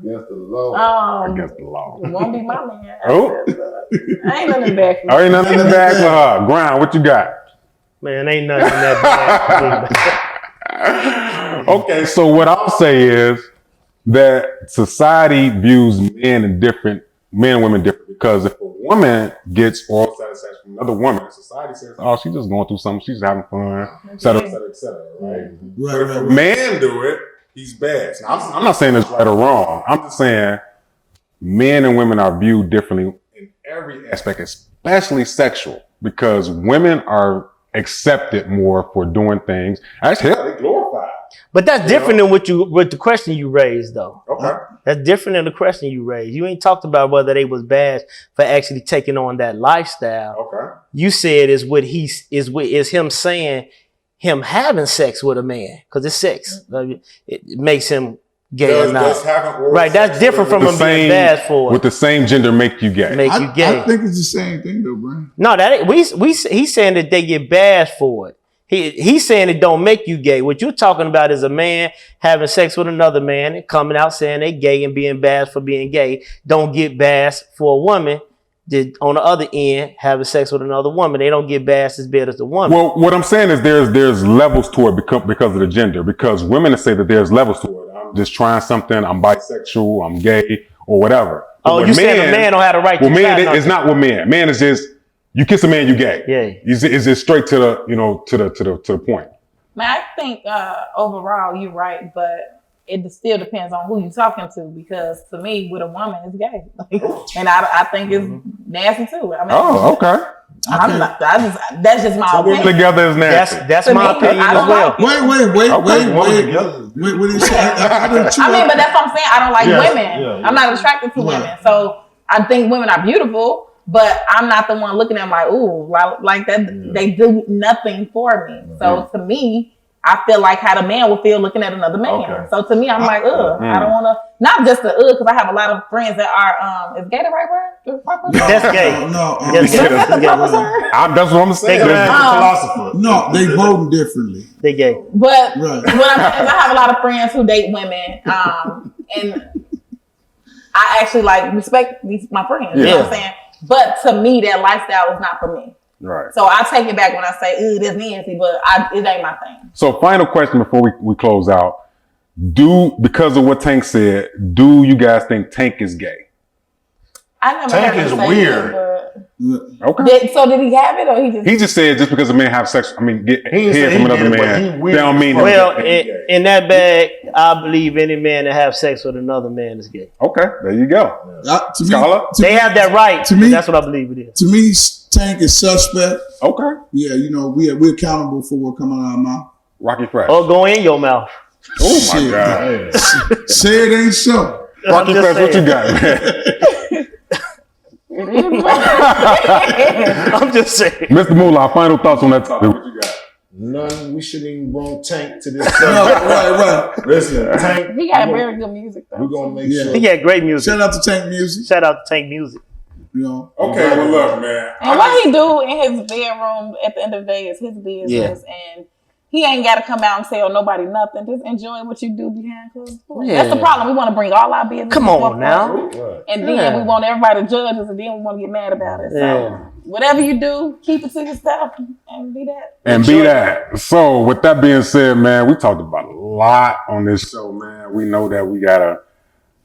Against the law. Against the law. it won't be my man. Oh. Ain't nothing back. Oh, ain't nothing in the bag for her. Grind, what you got? Man, ain't nothing in that bag. Okay, so what I'll say is that society views men and women different, because if a woman gets oral satisfaction from another woman, society says, oh, she's just going through something, she's having fun, et cetera, right? But if a man do it, he's bad. Now, I'm not saying it's right or wrong. I'm just saying men and women are viewed differently in every aspect, especially sexual, because women are accepted more for doing things. Actually, hell, they glorified. But that's different than what the question you raised, though. Okay. That's different than the question you raised. You ain't talked about whether they was bad for actually taking on that lifestyle. Okay. You said is him saying him having sex with a man, because it's sex. It makes him gay or not. Right, that's different from him being bad for with the same gender make you gay. Make you gay. I think it's the same thing though, bro. No, that ain't, he's saying that they get bashed for it. He's saying it don't make you gay. What you're talking about is a man having sex with another man and coming out saying they gay and being bashed for being gay. Don't get bashed for a woman that on the other end having sex with another woman. They don't get bashed as bad as the woman. Well, what I'm saying is there's levels to it because of the gender. Because women say that there's levels to it. I'm just trying something. I'm bisexual. I'm gay or whatever. Oh, you saying a man don't have the right to try men, it's not with men. Man is just, you kiss a man, you gay. Yeah. Is it straight to the, to the point? Man, I think overall you're right, but it still depends on who you're talking to, because to me, with a woman, it's gay, and I think it's nasty too. I mean, okay. That's just my opinion. Together is nasty. That's my opinion as well. Wait. What did you say? I mean, but that's what I'm saying. I don't like women. Yeah. I'm not attracted to women, so I think women are beautiful. But I'm not the one looking at them like, ooh, like that. Yeah. They do nothing for me. So to me, I feel like how the man would feel looking at another man. Okay. So to me, I'm like, I don't want to. Not just the because I have a lot of friends that are. Is gay the right word? That's gay. No, that's gay. That's what I'm saying. Philosopher. No, they voting differently. They gay. But what I'm saying is I have a lot of friends who date women, and I actually like respect my friends. You know what I'm saying? But to me, that lifestyle is not for me. Right. So I take it back when I say, ooh, this Nancy, but it ain't my thing. So final question before we close out. Because of what Tank said, do you guys think Tank is gay? I never Tank heard is him say weird. That, Okay. So did he have it, or he just said just because a man have sex, get head from another man, they don't mean well, in that bag, I believe any man that have sex with another man is gay. Okay, there you go. They have that right. To me, that's what I believe it is. To me, Tank is suspect. Okay. Yeah, we're accountable for what coming out of our mouth. Rocky Fresh. Oh, go in your mouth. Oh my God. Say it ain't so. Rocky Fresh, what you got, man? I'm just saying. Mr. Moolah, final thoughts on that topic. What you got? None. We shouldn't even bring Tank to this. Right. Listen, Tank. He got very good music, though. We're gonna make sure. He got great music. Shout out to Tank Music. Shout out to Tank Music. Okay, well, look, man. And what he do in his bedroom at the end of the day is his business, and he ain't got to come out and tell nobody nothing. Just enjoy what you do behind closed doors. That's the problem. We want to bring all our business. Come on now. And then we want everybody to judge us, and then we want to get mad about it. So whatever you do, keep it to yourself and be that. So with that being said, man, we talked about a lot on this show, man. We know that we got a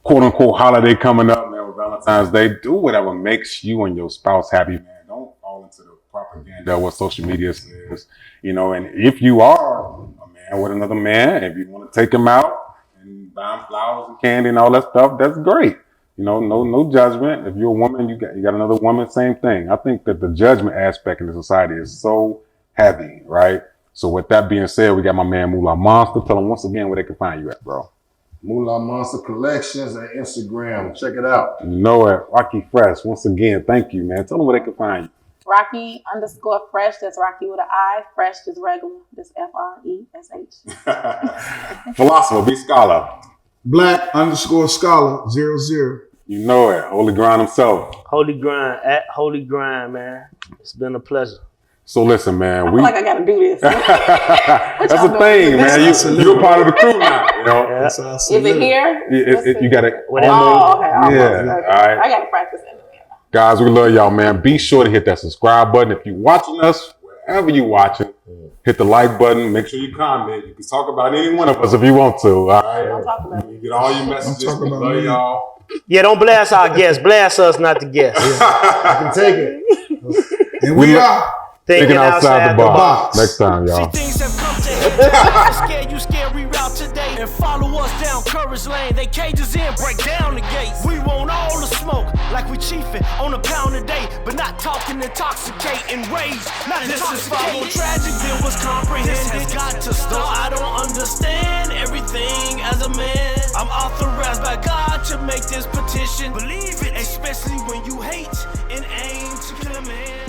quote unquote holiday coming up, man, with Valentine's Day. Do whatever makes you and your spouse happy, man. Don't fall into the propaganda of what social media says. And if you are a man with another man, if you want to take him out and buy him flowers and candy and all that stuff, that's great. No judgment. If you're a woman, you got another woman, same thing. I think that the judgment aspect in the society is so heavy, right? So with that being said, we got my man Moolah Monster. Tell them once again where they can find you at, bro. Moolah Monster Collections and Instagram. Check it out. You know it. Rocky Fresh. Once again, thank you, man. Tell them where they can find you. Rocky_Fresh. That's Rocky with an I. Fresh is regular. That's FRESH. Philosopher, be scholar. Black_scholar 00. You know it. Holy Grind himself. Holy Grind, at Holy Grind, man. It's been a pleasure. So listen, man. I feel like I gotta do this. That's the thing, man. You're a part of the crew now. You know. Yeah. Is it here? You got it. Oh, okay. Yeah. All right. I gotta practice it. Guys, we love y'all, man. Be sure to hit that subscribe button. If you're watching us, wherever you're watching, hit the like button. Make sure you comment. You can talk about any one of us if you want to. All right. Don't talk about You get all your messages. We love y'all. Yeah, don't blast our guests. Blast us, not the guests. I can take it. And we are Thinking outside the box. Next time, y'all. See, things have come to head. Scared you scared, reroute today and follow us down Courage Lane. They cages in, break down the gates. We want all the smoke, like we chiefing on a pound a day, but not talking intoxicating rage. Not this is far more tragic than was comprehended. This has got to stop. I don't understand everything as a man. I'm authorized by God to make this petition. Believe it, especially when you hate and aim to kill a man.